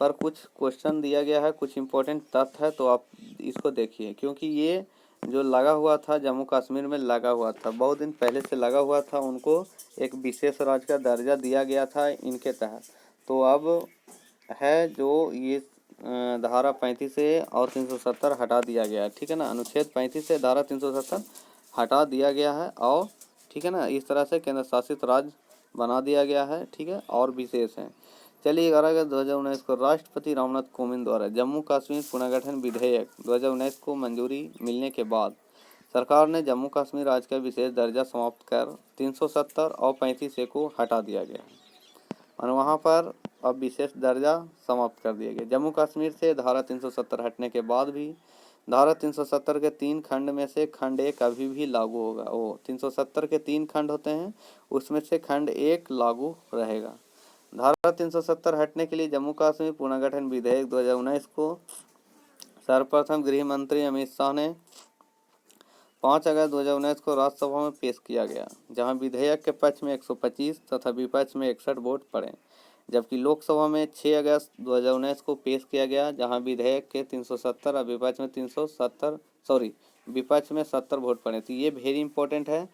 पर कुछ क्वेश्चन दिया गया है, कुछ इंपॉर्टेंट तथ्य है, तो आप इसको देखिए, क्योंकि ये जो लगा हुआ था जम्मू कश्मीर में, लगा हुआ था, बहुत दिन पहले से लगा हुआ था, उनको एक विशेष राज्य का दर्जा दिया गया था इनके तहत। तो अब है जो ये धारा 35 से और 370 हटा दिया गया है, ठीक है ना। अनुच्छेद 35 से धारा 370 हटा दिया गया है और ठीक है ना, इस तरह से केंद्र शासित राज्य बना दिया गया है, ठीक है। और विशेष है। चलिए 11 अगस्त 2019 को राष्ट्रपति रामनाथ कोविंद द्वारा जम्मू कश्मीर पुनर्गठन विधेयक 2019 को मंजूरी मिलने के बाद सरकार ने जम्मू कश्मीर राज्य का विशेष दर्जा समाप्त कर 370 और 35 ए को हटा दिया गया है और वहाँ पर अब विशेष दर्जा समाप्त कर दिया गया। जम्मू कश्मीर से धारा 370 हटने के बाद भी धारा 370 के 3 खंड में से खंड 1 अभी भी लागू होगा। वो 370 के 3 खंड होते हैं, उसमें से खंड 1 लागू रहेगा। धारा 370 हटने के लिए जम्मू कश्मीर पुनर्गठन विधेयक 2019 को सर्वप्रथम गृह मंत्री अमित शाह ने 5 अगस्त 2019 को राज्यसभा में पेश किया गया, जहां विधेयक के पक्ष में 125 तथा विपक्ष में 61 वोट पड़े, जबकि लोकसभा में 6 अगस्त 2019 को पेश किया गया, जहां विधेयक के 370 और विपक्ष में 70 वोट पड़े। तो ये वेरी इंपॉर्टेंट है।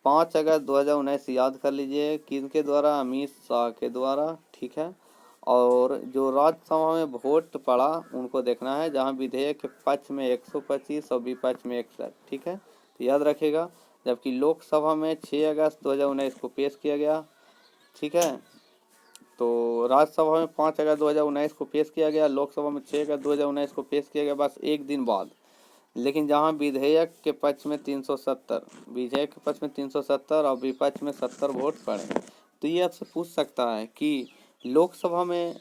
5 अगस्त 2019 याद कर लीजिए, किनके द्वारा? अमित शाह के द्वारा, ठीक है। और जो राज्यसभा में वोट पड़ा उनको देखना है, जहां विधेयक के पक्ष में 125 और विपक्ष में 61, ठीक है। तो याद रखिएगा। जबकि लोकसभा में 6 अगस्त 2019 को पेश किया गया, ठीक है। तो राज्यसभा में 5 अगस्त 2019 को पेश किया गया, लोकसभा में 6 अगस्त 2019 को पेश किया गया, बस एक दिन बाद। लेकिन जहां विधेयक के पक्ष में 370 और विपक्ष में 70 वोट पड़े, तो ये आपसे पूछ सकता है कि लोकसभा में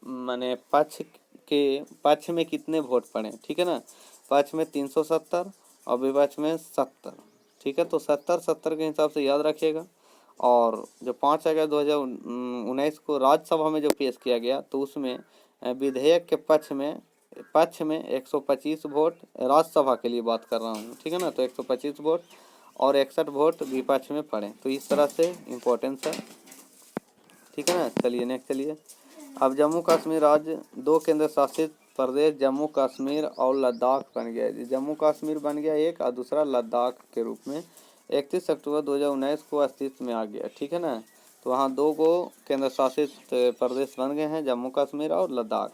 माने पक्ष में कितने वोट पड़े, ठीक है ना। पक्ष में 370 और विपक्ष में 70, ठीक है। तो 70 के हिसाब से याद रखिएगा। और जो 5 अगस्त 2019 को राज्यसभा में जो पेश किया गया, तो उसमें विधेयक के पक्ष में 125 वोट, राज्यसभा के लिए बात कर रहा हूँ, ठीक है ना। तो 125 वोट और 61 वोट विपक्ष में पड़े। तो इस तरह से इम्पोर्टेंस है, ठीक है ना। चलिए नेक्स्ट चलिए। अब जम्मू कश्मीर राज्य 2 केंद्र शासित प्रदेश जम्मू कश्मीर और लद्दाख बन गया। जम्मू कश्मीर बन गया एक और दूसरा लद्दाख के रूप में 31 अक्टूबर 2019 को अस्तित्व में आ गया, ठीक है ना। तो वहाँ 2 को केंद्र शासित प्रदेश बन गए हैं, जम्मू कश्मीर और लद्दाख,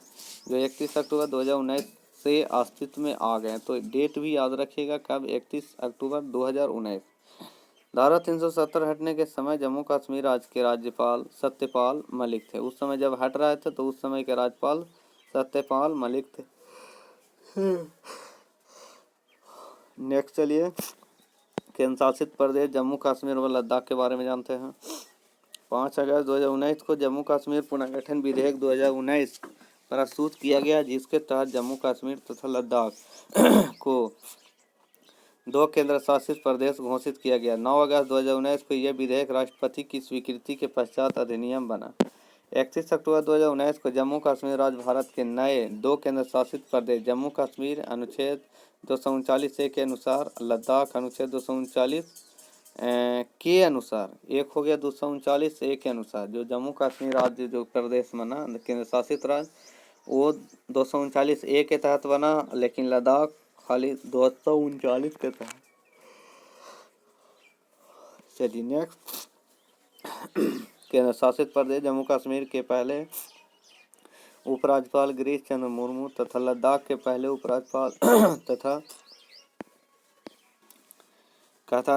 जो 31 अक्टूबर 2019 से अस्तित्व में आ गए। तो डेट भी याद रखिएगा, कब? 31 अक्टूबर 2019। धारा 370 हटने के समय जम्मू कश्मीर राज्य के राज्यपाल सत्यपाल मलिक थे। उस समय जब हट रहे थे तो उस समय के राज्यपाल सत्यपाल मलिक थे। नेक्स्ट चलिए, केंद्र शासित प्रदेश जम्मू कश्मीर व लद्दाख के बारे में जानते हैं। 5 अगस्त 2019 को जम्मू कश्मीर पुनर्गठन विधेयक 2019 प्रस्तुत किया गया, जिसके तहत जम्मू कश्मीर तथा लद्दाख को 2 केंद्र शासित प्रदेश घोषित किया गया। 9 अगस्त 2019 को यह विधेयक राष्ट्रपति की स्वीकृति के पश्चात अधिनियम बना। 31 अक्टूबर 2019 को जम्मू कश्मीर राज्य भारत के नए 2 केंद्र शासित प्रदेश जम्मू कश्मीर अनुच्छेद 239 ए के अनुसार, लद्दाख अनुच्छेद 239 के अनुसार, एक हो गया 239 ए के अनुसार। जो जम्मू कश्मीर राज्य जो प्रदेश बना केंद्र शासित राज्य, वो 239 ए के तहत बना, लेकिन लद्दाख खाली 239 के तहत। चलिए नेक्स्ट, केंद्र शासित प्रदेश जम्मू कश्मीर के पहले उपराज्यपाल गिरीश चंद्र मुर्मू तथा लद्दाख के पहले उपराज्यपाल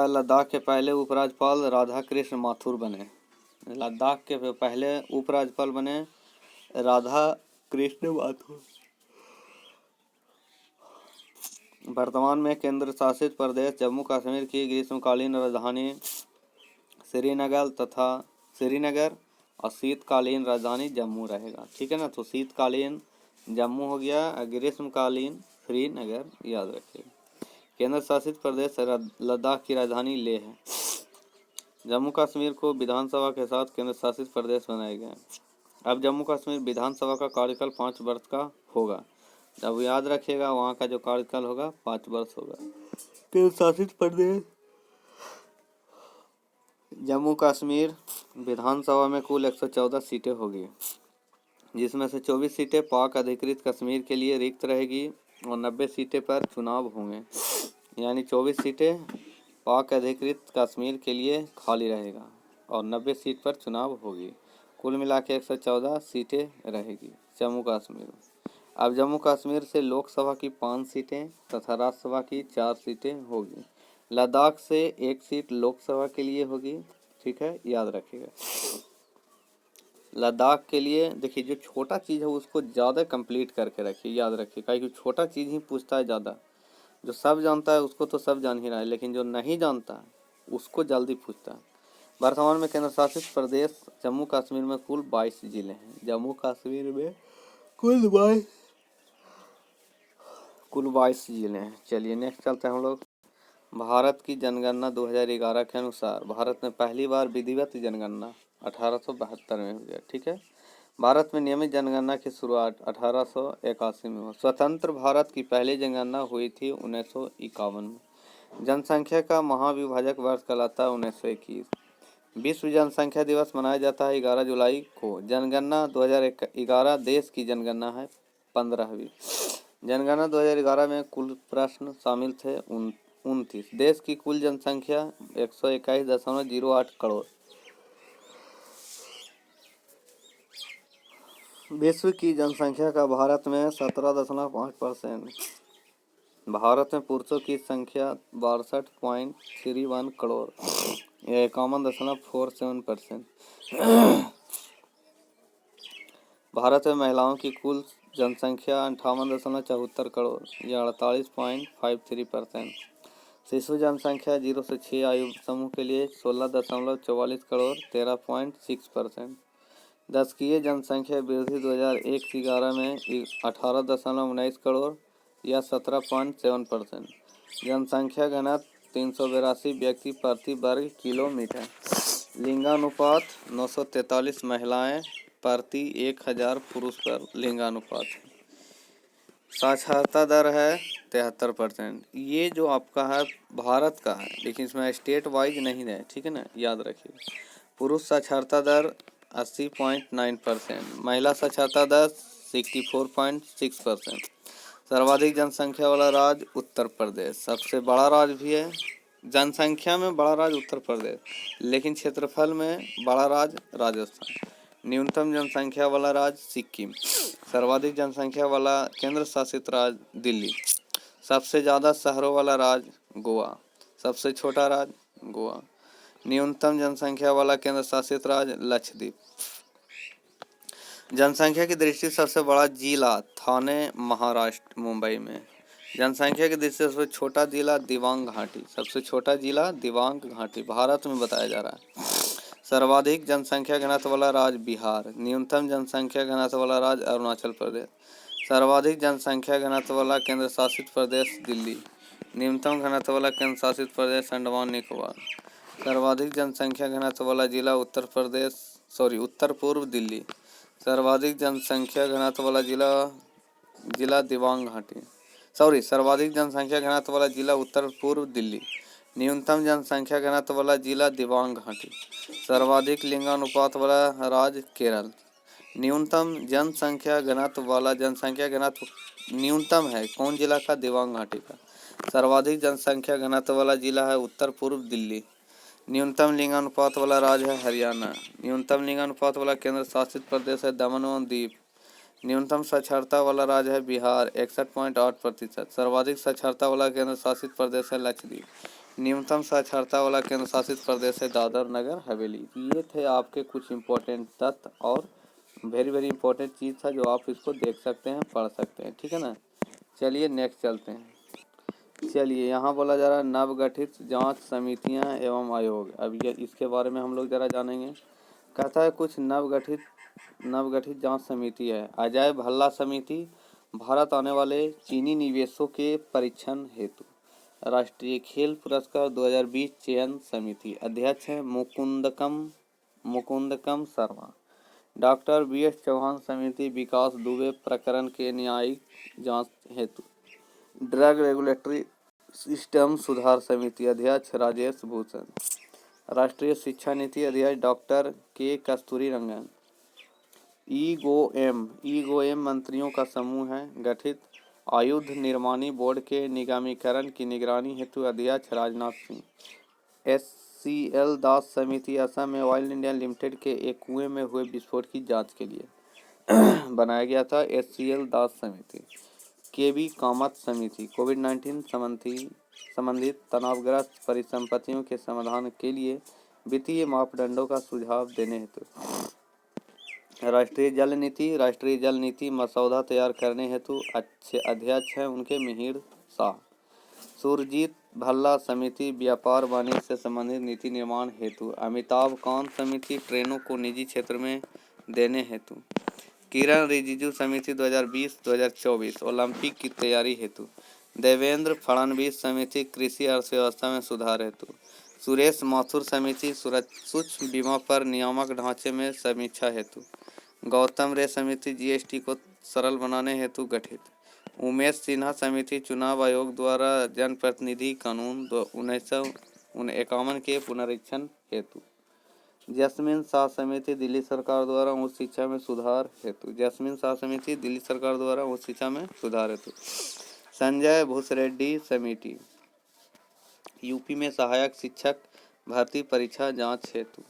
लद्दाख के पहले उपराज्यपाल राधा कृष्ण माथुर बने। लद्दाख के पहले उपराज्यपाल बने राधा कृष्ण माथुर। वर्तमान में केंद्र शासित प्रदेश जम्मू कश्मीर की ग्रीष्मकालीन राजधानी श्रीनगर और शीतकालीन राजधानी जम्मू रहेगा, ठीक है ना। तो शीतकालीन जम्मू हो गया, ग्रीष्मकालीन श्रीनगर, याद रखिए। केंद्र शासित प्रदेश लद्दाख की राजधानी लेह है। जम्मू कश्मीर को विधानसभा के साथ केंद्र शासित प्रदेश बनाए गए। अब जम्मू कश्मीर विधानसभा का कार्यकाल 5 वर्ष का होगा। जब याद रखिएगा, वहाँ का जो कार्यकाल होगा 5 वर्ष होगा। केंद्र शासित प्रदेश जम्मू कश्मीर विधानसभा में कुल 114 सीटें होगी, जिसमें से 24 सीटें पाक अधिकृत कश्मीर के लिए रिक्त रहेगी और 90 सीटें पर चुनाव होंगे। यानी 24 सीटें पाक अधिकृत कश्मीर के लिए खाली रहेगा और 90 सीट पर चुनाव होगी। कुल मिला के 114 सीटें रहेगी जम्मू कश्मीर में। अब जम्मू कश्मीर से लोकसभा की 5 सीटें तथा राज्यसभा की 4 सीटें होगी। लद्दाख से 1 सीट लोकसभा के लिए होगी, ठीक है, याद रखिएगा। लद्दाख के लिए देखिए जो छोटा चीज़ है उसको ज़्यादा कंप्लीट करके रखिए, याद रखिए, क्योंकि छोटा चीज़ ही पूछता है ज़्यादा। जो सब जानता है उसको तो सब जान ही रहा है, लेकिन जो नहीं जानता है उसको जल्दी पूछता है। वर्तमान में केंद्र शासित प्रदेश जम्मू कश्मीर में कुल 22 जिले हैं। जम्मू कश्मीर में कुल 22 जिले हैं। चलिए नेक्स्ट चलते हैं हम लोग। भारत की जनगणना 2011 के अनुसार भारत में पहली बार विधिवत जनगणना 1872 में हुई है, ठीक है। भारत में नियमित जनगणना की शुरुआत 1881 में हुई। स्वतंत्र भारत की पहली जनगणना हुई थी 1951 में। जनसंख्या का महाविभाजक वर्ष कहलाता है 1921। विश्व जनसंख्या दिवस मनाया जाता है 11 जुलाई को। जनगणना 2011 देश की जनगणना है 15वीं। जनगणना 2011 में कुल प्रश्न शामिल थे 29। देश की कुल जनसंख्या 121.08 करोड़। विश्व की जनसंख्या का भारत में 17.5%। भारत में पुरुषों की संख्या 62.31 करोड़, 51.47%। भारत में महिलाओं की कुल जनसंख्या 58.74 करोड़, या 48.53%। शिशु जनसंख्या 0 से 6 आयु समूह के लिए 16.44 करोड़, 13.6%। दशकीय जनसंख्या वृद्धि 2001-11 में 18.19 करोड़, या 17.7%। जनसंख्या घनत्व 382 व्यक्ति प्रति वर्ग किलोमीटर। लिंगानुपात 943 महिलाएं प्रति 1000 पुरुष पर लिंगानुपात। साक्षरता दर है 73%। ये जो आपका है भारत का है, लेकिन इसमें स्टेट वाइज नहीं है, ठीक है ना, याद रखिए। पुरुष साक्षरता दर 80.9%, महिला साक्षरता दर 64.6%। सर्वाधिक जनसंख्या वाला राज्य उत्तर प्रदेश, सबसे बड़ा राज्य भी है। जनसंख्या में बड़ा राज्य उत्तर प्रदेश, लेकिन क्षेत्रफल में बड़ा राज्य राजस्थान। न्यूनतम जनसंख्या वाला राज्य सिक्किम। सर्वाधिक जनसंख्या वाला केंद्र शासित राज्य दिल्ली। सबसे ज़्यादा शहरों वाला राज्य गोवा। सबसे छोटा राज्य गोवा। न्यूनतम जनसंख्या वाला केंद्र शासित राज्य लक्षद्वीप। जनसंख्या की दृष्टि से सबसे बड़ा जिला थाने, महाराष्ट्र, मुंबई में। जनसंख्या की दृष्टि से सबसे छोटा जिला दिबांग घाटी। सबसे छोटा जिला दिबांग घाटी भारत में बताया जा रहा है। सर्वाधिक जनसंख्या घनत्व वाला राज्य बिहार। न्यूनतम जनसंख्या घनत्व वाला राज्य अरुणाचल प्रदेश। सर्वाधिक जनसंख्या घनत्व वाला केंद्र शासित प्रदेश दिल्ली। न्यूनतम घनत्व वाला केंद्र शासित प्रदेश अंडमान निकोबार। सर्वाधिक जनसंख्या घनत्व वाला जिला उत्तर पूर्व दिल्ली। सर्वाधिक जनसंख्या घनत्व वाला जिला दिबांग घाटी। सर्वाधिक जनसंख्या घनत्व वाला जिला उत्तर पूर्व दिल्ली। न्यूनतम जनसंख्या घनत्व वाला जिला दिबांग घाटी। सर्वाधिक लिंगानुपात वाला राज्य केरल। न्यूनतम जनसंख्या घनत्व वाला न्यूनतम है कौन जिला का? दिबांग घाटी का। सर्वाधिक जनसंख्या घनत्व वाला जिला है उत्तर पूर्व दिल्ली। न्यूनतम लिंगानुपात वाला राज्य है हरियाणा। न्यूनतम लिंगानुपात वाला केंद्र शासित प्रदेश है दमन एवं दीव। न्यूनतम साक्षरता वाला राज्य है बिहार 61.8%। सर्वाधिक साक्षरता वाला केंद्र शासित प्रदेश है लक्षद्वीप। न्यूनतम साक्षरता वाला केंद्र शासित प्रदेश है दादर नगर हवेली। ये थे आपके कुछ इम्पोर्टेंट तथ्य और वेरी वेरी इंपॉर्टेंट चीज़ था जो आप इसको देख सकते हैं, पढ़ सकते हैं, ठीक है ना। चलिए नेक्स्ट चलते हैं। चलिए यहाँ बोला जा रहा है नवगठित जांच समितियां एवं आयोग। अब ये इसके बारे में हम लोग ज़रा जानेंगे। कहता है कुछ नवगठित जांच समिति है। अजय भल्ला समिति, भारत आने वाले चीनी निवेशों के परीक्षण हेतु। राष्ट्रीय खेल पुरस्कार 2020 चयन समिति, अध्यक्ष है मुकुंदकम शर्मा। डॉक्टर BS चौहान समिति, विकास दुबे प्रकरण के न्यायिक जांच हेतु। ड्रग रेगुलेटरी सिस्टम सुधार समिति, अध्यक्ष राजेश भूषण। राष्ट्रीय शिक्षा नीति अध्यक्ष डॉक्टर के कस्तूरी रंगन। ईगोएम मंत्रियों का समूह है गठित। आयुध निर्माणी बोर्ड के निगमीकरण की निगरानी हेतु अध्यक्ष राजनाथ सिंह। HCL दास समिति असम में ऑयल इंडिया लिमिटेड के एक कुएं में हुए विस्फोट की जांच के लिए बनाया गया था। HCL दास समिति। KB कामत समिति कोविड-19 संबंधित तनावग्रस्त परिसंपत्तियों के समाधान के लिए वित्तीय मापदंडों का सुझाव देने हेतु राष्ट्रीय जल नीति मसौदा तैयार करने हेतु अच्छे अध्यक्ष हैं उनके मिहिर शाह। सुरजीत भल्ला समिति व्यापार वाणिज्य से संबंधित नीति निर्माण हेतु। अमिताभ कांत समिति ट्रेनों को निजी क्षेत्र में देने हेतु। किरण रिजिजू समिति 2020-2024 ओलंपिक की तैयारी हेतु। देवेंद्र फडणवीस समिति कृषि अर्थव्यवस्था में सुधार हेतु। सुरेश माथुर समिति सूक्ष्म बीमा पर नियामक ढांचे में समीक्षा हेतु। गौतम रे समिति GST को सरल बनाने हेतु गठित। उमेश सिन्हा समिति चुनाव आयोग द्वारा जनप्रतिनिधि कानून 1951 के पुनरीक्षण हेतु। जैस्मिन शाह समिति दिल्ली सरकार द्वारा उच्च शिक्षा में सुधार हेतु। जैस्मिन शाह समिति दिल्ली सरकार द्वारा उच्च शिक्षा में सुधार हेतु। संजय भूसरेड्डी समिति यूपी में सहायक शिक्षक भर्ती परीक्षा जांच हेतु।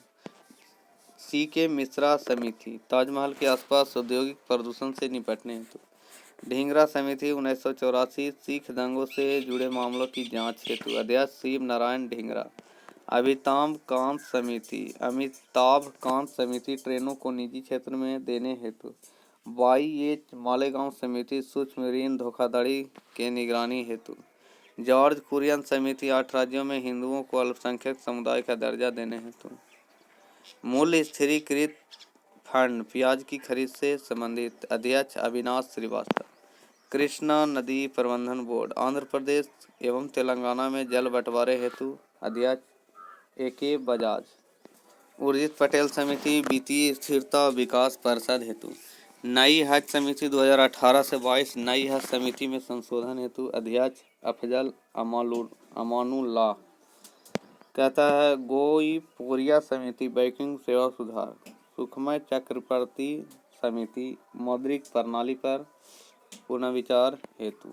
CK मिश्रा समिति ताजमहल के आसपास औद्योगिक प्रदूषण से निपटने हेतु। ढींगरा समिति 1984 सिख दंगों से जुड़े मामलों की जांच हेतु। अध्यक्ष शिव नारायण ढींगरा। अमिताभ कांत समिति ट्रेनों को निजी क्षेत्र में देने हेतु। YH मालेगांव समिति सूक्ष्म ऋण धोखाधड़ी के निगरानी हेतु। जॉर्ज कुरियन समिति 8 राज्यों में हिंदुओं को अल्पसंख्यक समुदाय का दर्जा देने हेतु। मूल्य स्थिरीकृत फंड प्याज की खरीद से संबंधित। अध्यक्ष अविनाश श्रीवास्तव। कृष्णा नदी प्रबंधन बोर्ड आंध्र प्रदेश एवं तेलंगाना में जल बंटवारे हेतु। अध्यक्ष AK बजाज। उर्जित पटेल समिति वित्तीय स्थिरता विकास परिषद हेतु। नई हज समिति 2018 से 22 नई हज समिति में संशोधन हेतु। अध्यक्ष अफजल अमानुल्लाह। कहता है गोई पोरिया समिति बैंकिंग सेवा सुधार। सुखमय चक्रवर्ती समिति मौद्रिक प्रणाली पर पुनर्विचार हेतु।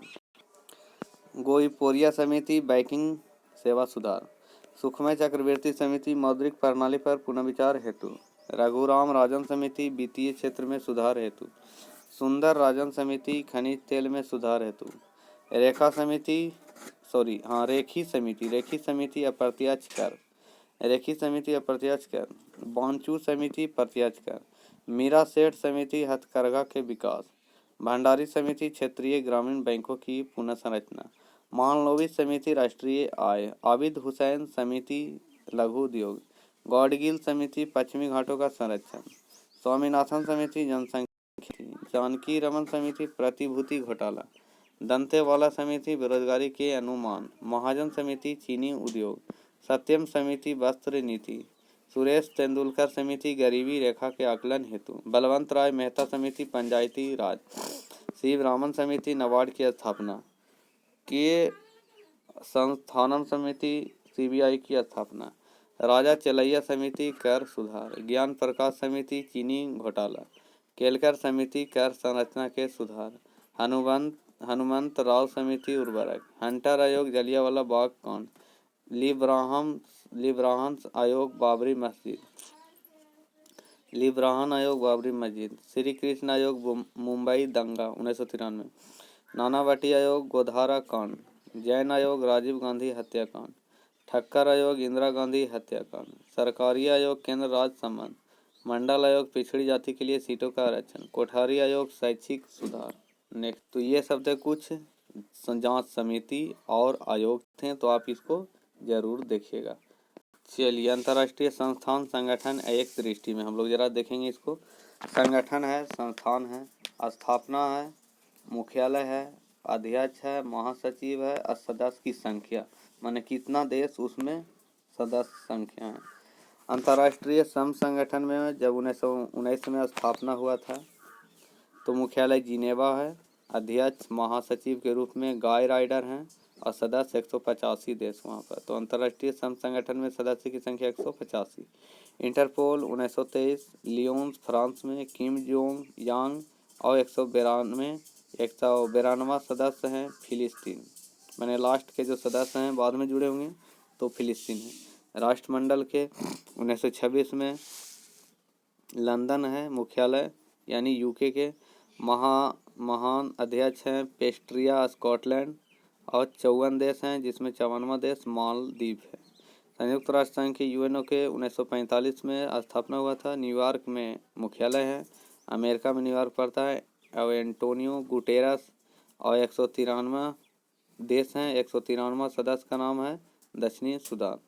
गोईपोरिया समिति बैंकिंग सेवा सुधार। सुखमय चक्रवर्ती समिति मौद्रिक प्रणाली पर पुनर्विचार हेतु। रघुराम राजन समिति वित्तीय क्षेत्र में सुधार हेतु। सुंदर राजन समिति खनिज तेल में सुधार हेतु। रेखी समिति अप्रत्यक्ष कर। बांचू समिति प्रत्यक्ष कर। मीरा सेठ समिति हथकरघा के विकास। भंडारी समिति क्षेत्रीय ग्रामीण बैंकों की पुनर्संरचना। मानलोवी समिति राष्ट्रीय आय। आबिद हुसैन समिति लघु उद्योग। गौडगिल समिति पश्चिमी घाटों का संरक्षण। स्वामीनाथन समिति जनसंख्या। जानकी रमन समिति प्रतिभूति घोटाला। दंतेवाला समिति बेरोजगारी के अनुमान। महाजन समिति चीनी उद्योग। सत्यम समिति वस्त्र नीति। सुरेश तेंदुलकर समिति गरीबी रेखा के आकलन हेतु। बलवंत राय मेहता समिति पंचायती राज। शिव रामन समिति नाबार्ड की स्थापना। के संस्थानम समिति CBI की स्थापना। राजा चलैया समिति कर सुधार। ज्ञान प्रकाश समिति चीनी घोटाला। केलकर समिति कर संरचना के सुधार। हनुमंत राव समिति उर्वरक। हंटर आयोग जलियांवाला बाग कांड। लिब्राहन आयोग बाबरी मस्जिद। श्री कृष्ण आयोग मुंबई दंगा 1993। नानावटी आयोग गोधारा कांड। जैन आयोग राजीव गांधी हत्याकांड। ठक्कर आयोग इंदिरा गांधी हत्याकांड। सरकारी आयोग केंद्र राज्य संबंध। मंडल आयोग पिछड़ी जाति के लिए सीटों का आरक्षण। कोठारी आयोग शैक्षिक सुधार। नेक्स्ट तो ये सब थे कुछ जांच समिति और आयोग थे, तो आप इसको जरूर देखिएगा। चलिए अंतर्राष्ट्रीय संस्थान संगठन एक दृष्टि में हम लोग जरा देखेंगे इसको। संगठन है, संस्थान है, स्थापना है, मुख्यालय है, अध्यक्ष है, महासचिव है और सदस्य की संख्या, माने कितना देश उसमें सदस्य संख्या है। अंतर्राष्ट्रीय श्रम संगठन में जब 1919 में स्थापना हुआ था तो मुख्यालय जिनेवा है। अध्यक्ष महासचिव के रूप में गाय राइडर हैं और सदस्य 185 देश वहाँ पर। तो अंतर्राष्ट्रीय श्रम संगठन में सदस्य की संख्या 185। इंटरपोल 1923 लियोन्स फ्रांस में। किम जोंग यांग और 192 सदस्य हैं फिलिस्तीन। मैंने लास्ट के जो सदस्य हैं बाद में जुड़े होंगे तो फिलिस्तीन है। राष्ट्रमंडल के 1926 में। लंदन है मुख्यालय यानी यूके के। महान अध्यक्ष हैं पेस्ट्रिया स्कॉटलैंड। और 54 देश हैं जिसमें 54वां देश मालदीव है। संयुक्त राष्ट्र संघ के यूएनओ के 1945 में स्थापना हुआ था। न्यूयॉर्क में मुख्यालय है। अमेरिका में न्यूयॉर्क पड़ता है। और एंटोनियो गुटेरस। और 193 देश हैं। 193वां सदस्य का नाम है दक्षिणी सूडान।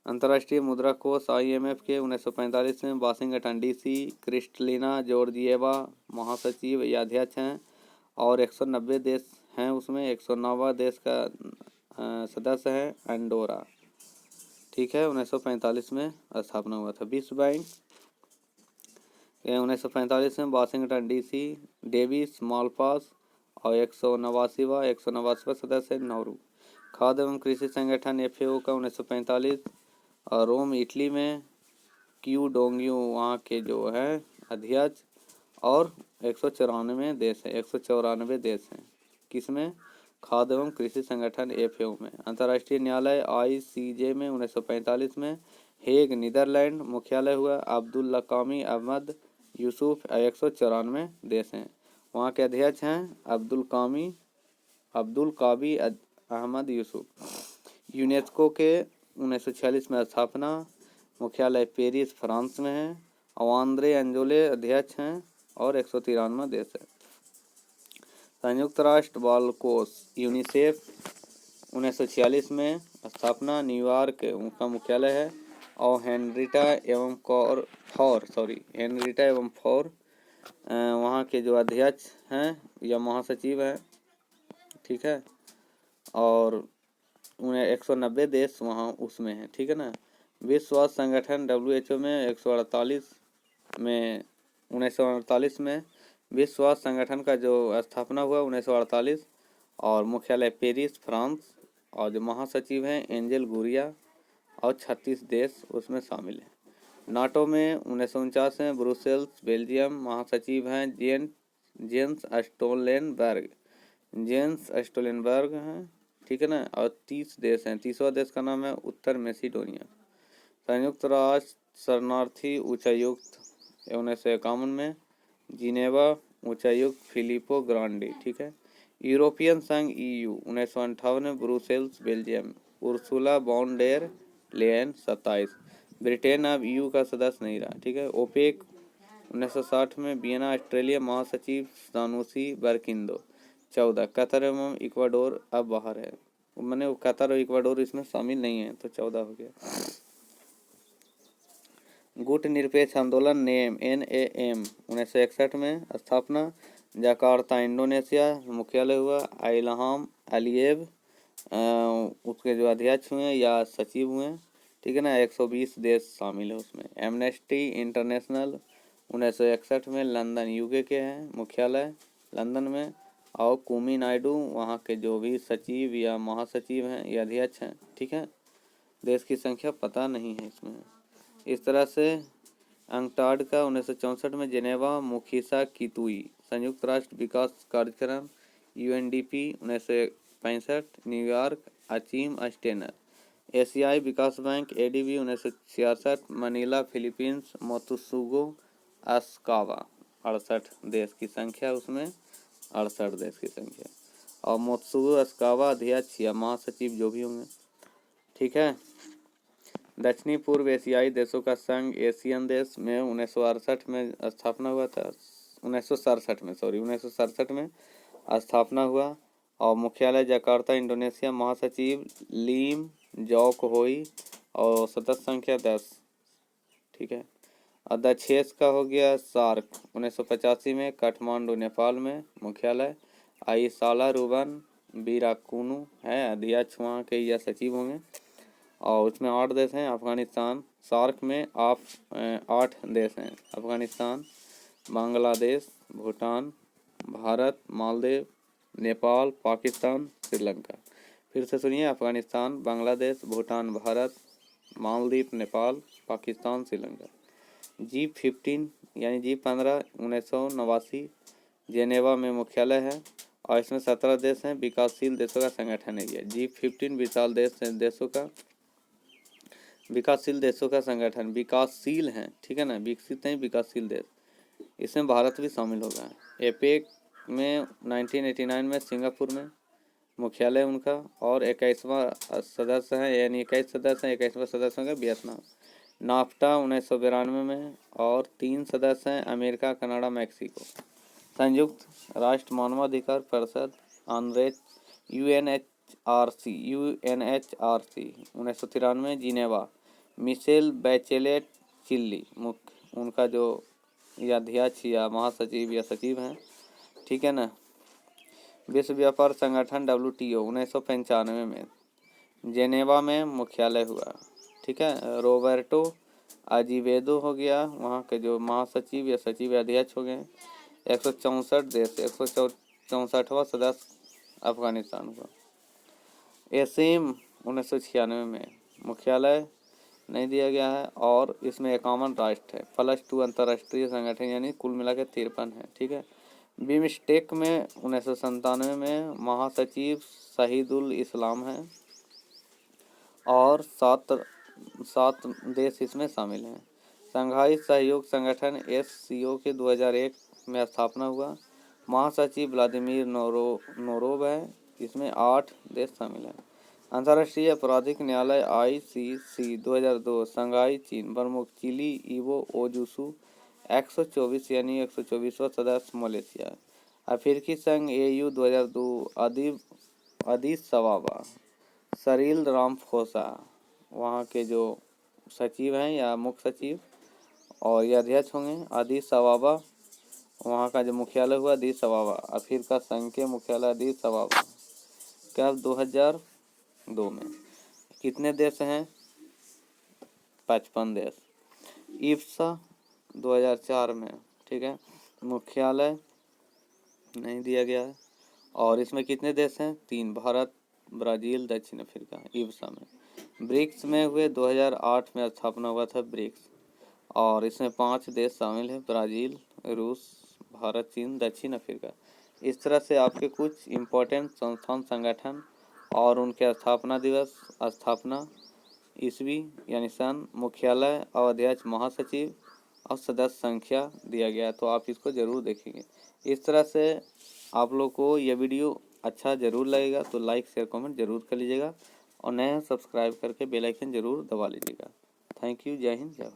अंतर्राष्ट्रीय मुद्रा कोष IMF के 1945 में वाशिंगटन DC। क्रिस्टलिना जॉर्जिएवा महासचिव या अध्यक्ष हैं। और 190 देश हैं उसमें। 109वां देश का सदस्य है अंडोरा। ठीक है, 1945 में स्थापना हुआ था। विश्व बैंक 1945 में वाशिंगटन DC। Davis Malpass. और 189वां सदस्य है नाउरू। खाद्य एवं कृषि संगठन FAO का 1945। और रोम इटली में क्यू डोंगियो वहाँ के जो है अध्यक्ष। और 194 देश है। 194 देश हैं किसमें? खाद्य एवं कृषि संगठन FAO में। अंतर्राष्ट्रीय न्यायालय ICJ में 1945 में। हेग नीदरलैंड मुख्यालय हुआ। अब्दुल लकामी अहमद यूसुफ। 194 देश हैं। वहाँ के अध्यक्ष हैं अब्दुल काबी अहमद यूसुफ। यूनेस्को के 1946 में स्थापना। मुख्यालय पेरिस फ्रांस में है। और आंद्रे अंजोले अध्यक्ष हैं। और 193वां देश है। संयुक्त राष्ट्र बाल कोष यूनिसेफ 1946 में स्थापना। न्यूयॉर्क उनका मुख्यालय है। और हेनरिटा एवं फॉर वहाँ के जो अध्यक्ष हैं या महासचिव हैं। ठीक है, और उन्हें 190 देश वहाँ उसमें हैं। ठीक है ना। विश्व स्वास्थ्य संगठन WHO में 1948 में विश्व स्वास्थ्य संगठन का जो स्थापना हुआ 1948। और मुख्यालय पेरिस फ्रांस। और जो महासचिव हैं एंजेल गुरिया। और 36 देश उसमें शामिल हैं। नाटो में 1949 में ब्रुसेल्स बेल्जियम। महासचिव हैं जेंस स्टोलेनबर्ग हैं। ठीक है ना। और 30 देश हैं। 30वां देश का नाम है उत्तर मैसेडोनिया। संयुक्त राष्ट्र शरणार्थी उच्चायुक्त 1951 में। जिनेवा उच्चायुक्त फिलिपो ग्रांडी। ठीक है। यूरोपियन संघ EU 1958 में Brussels Belgium. Ursula von der Leyen 27। Britain अब EU का सदस्य नहीं रहा। ठीक है। ओपेक 1960 में वियना ऑस्ट्रेलिया। महासचिव सानुसी बरकिंदो 14। कतर एवं इक्वाडोर अब बाहर है। मैंने कतर और इक्वाडोर इसमें शामिल नहीं है तो 14 हो गया। गुट निरपेक्ष आंदोलन NAM 1961 में स्थापना। जकार्ता इंडोनेशिया मुख्यालय हुआ। इल्हाम अलिएव उसके जो अध्यक्ष हुए या सचिव हुए। ठीक है ना। 120 देश शामिल है उसमें। एमनेस्टी इंटरनेशनल 1961 में लंदन UK के हैं मुख्यालय लंदन में। और कुमी नायडू वहाँ के जो भी सचिव या महासचिव हैं या अध्यक्ष हैं। ठीक है। देश की संख्या पता नहीं है इसमें। इस तरह से अंकटाड का 1964 में जेनेवा मुखिसा कितुई। संयुक्त राष्ट्र विकास कार्यक्रम UNDP 1965 न्यूयॉर्क अचीम स्टेनर। एशियाई विकास bank ADB 1966 Manila Philippines Masatsugu Asakawa. 68 देश की संख्या उसमें। 68 देश की संख्या। और मोत्सुगो अस्कावा अध्यक्ष या महासचिव जो भी होंगे। ठीक है। दक्षिणी पूर्व एशियाई देशों का संघ एशियन देश में 1968 में स्थापना हुआ था। 1967 में स्थापना हुआ। और मुख्यालय जकार्ता इंडोनेशिया। महासचिव लीम जॉक होई। और सदस्य संख्या 10। ठीक है। और दक्षेश का हो गया सार्क 1985 में काठमांडू नेपाल में मुख्यालय। आईसाला रूबन बीराकुनु है अध्यक्ष वहाँ के या सचिव होंगे। और उसमें 8 देश हैं। अफगानिस्तान सार्क में 8 देश हैं। अफगानिस्तान, बांग्लादेश, भूटान, भारत, मालदीव, नेपाल, पाकिस्तान, श्रीलंका। फिर से सुनिए। अफगानिस्तान, बांग्लादेश, भूटान, भारत, मालदीव, नेपाल, पाकिस्तान, श्रीलंका। G15 यानी G15 1989 जेनेवा में मुख्यालय है। और इसमें 17 देश हैं। विकासशील देशों का संगठन है ये। G15 विशाल देशों का विकासशील देशों का संगठन, विकासशील हैं, ठीक है ना, विकसित नहीं, विकासशील देश, इसमें भारत भी शामिल होगा। एपेक में 1989 में सिंगापुर में मुख्यालय उनका, और 21वां सदस्य है, यानी 21 सदस्य हैं, 21वां सदस्य होगा वियतनाम। नाफ्टा 1992 में, और 3 सदस्य हैं अमेरिका, कनाडा, मैक्सिको। संयुक्त राष्ट्र मानवाधिकार परिषद अनरेच यूएनएचआरसी 1993 जिनेवा। मिशेल बैचेलेट चिल्ली, मुख्य उनका जो या अध्यक्ष या महासचिव या सचिव हैं, ठीक है ना। विश्व व्यापार संगठन WTO 1995 में जेनेवा में मुख्यालय हुआ, ठीक है। रोबर्टो अजीवेदो हो गया वहाँ के जो महासचिव या सचिव या अध्यक्ष हो गए। 164 देश, 164वां सदस्य अफगानिस्तान हुआ। एसीम 1996 में मुख्यालय नहीं दिया गया है, और इसमें 51 राष्ट्र है। +2 अंतर्राष्ट्रीय संगठन, यानी कुल मिला के 53 है, ठीक है। बिमस्टेक में 1997 में महासचिव शहीदुल इस्लाम हैं, और 7 देश इसमें शामिल हैं। शंघाई सहयोग संगठन SCO के 2001 में स्थापना हुआ। महासचिव व्लादिमीर नोरोव है, इसमें 8 देश शामिल हैं। अंतर्राष्ट्रीय आपराधिक न्यायालय ICC 2002 शंघाई चीन, प्रमुख चिली इवो ओजुसू। 124 यानी 124वां सदस्य मलेशिया। अफ्रीकी संघ AU 2002 अदीस अबाबा। सरील रामफोसा वहाँ के जो सचिव हैं या मुख्य सचिव, और ये अध्यक्ष होंगे। अदीस अबाबा वहाँ का जो मुख्यालय हुआ अदीस अबाबा। अफ्रीका संघ के मुख्यालय अदीस अबाबा, कब 2002 में। कितने देश हैं? 55 देश। इफ्सा 2004 में, ठीक है, मुख्यालय नहीं दिया गया है, और इसमें कितने देश हैं? 3, भारत, ब्राज़ील, दक्षिण अफ्रीका, इफ्सा में। ब्रिक्स में हुए 2008 में स्थापना हुआ था ब्रिक्स, और इसमें 5 देश शामिल हैं, ब्राज़ील, रूस, भारत, चीन, दक्षिण अफ्रीका। इस तरह से आपके कुछ इम्पोर्टेंट संस्थान, संगठन और उनके स्थापना दिवस, स्थापना ईस्वी यानी सन, मुख्यालय और अध्यक्ष, महासचिव और सदस्य संख्या दिया गया, तो आप इसको ज़रूर देखेंगे। इस तरह से आप लोग को यह वीडियो अच्छा ज़रूर लगेगा, तो लाइक शेयर कमेंट ज़रूर कर लीजिएगा, और नए सब्सक्राइब करके बेल आइकन ज़रूर दबा लीजिएगा। Thank you. जय हिंद, जय भारत।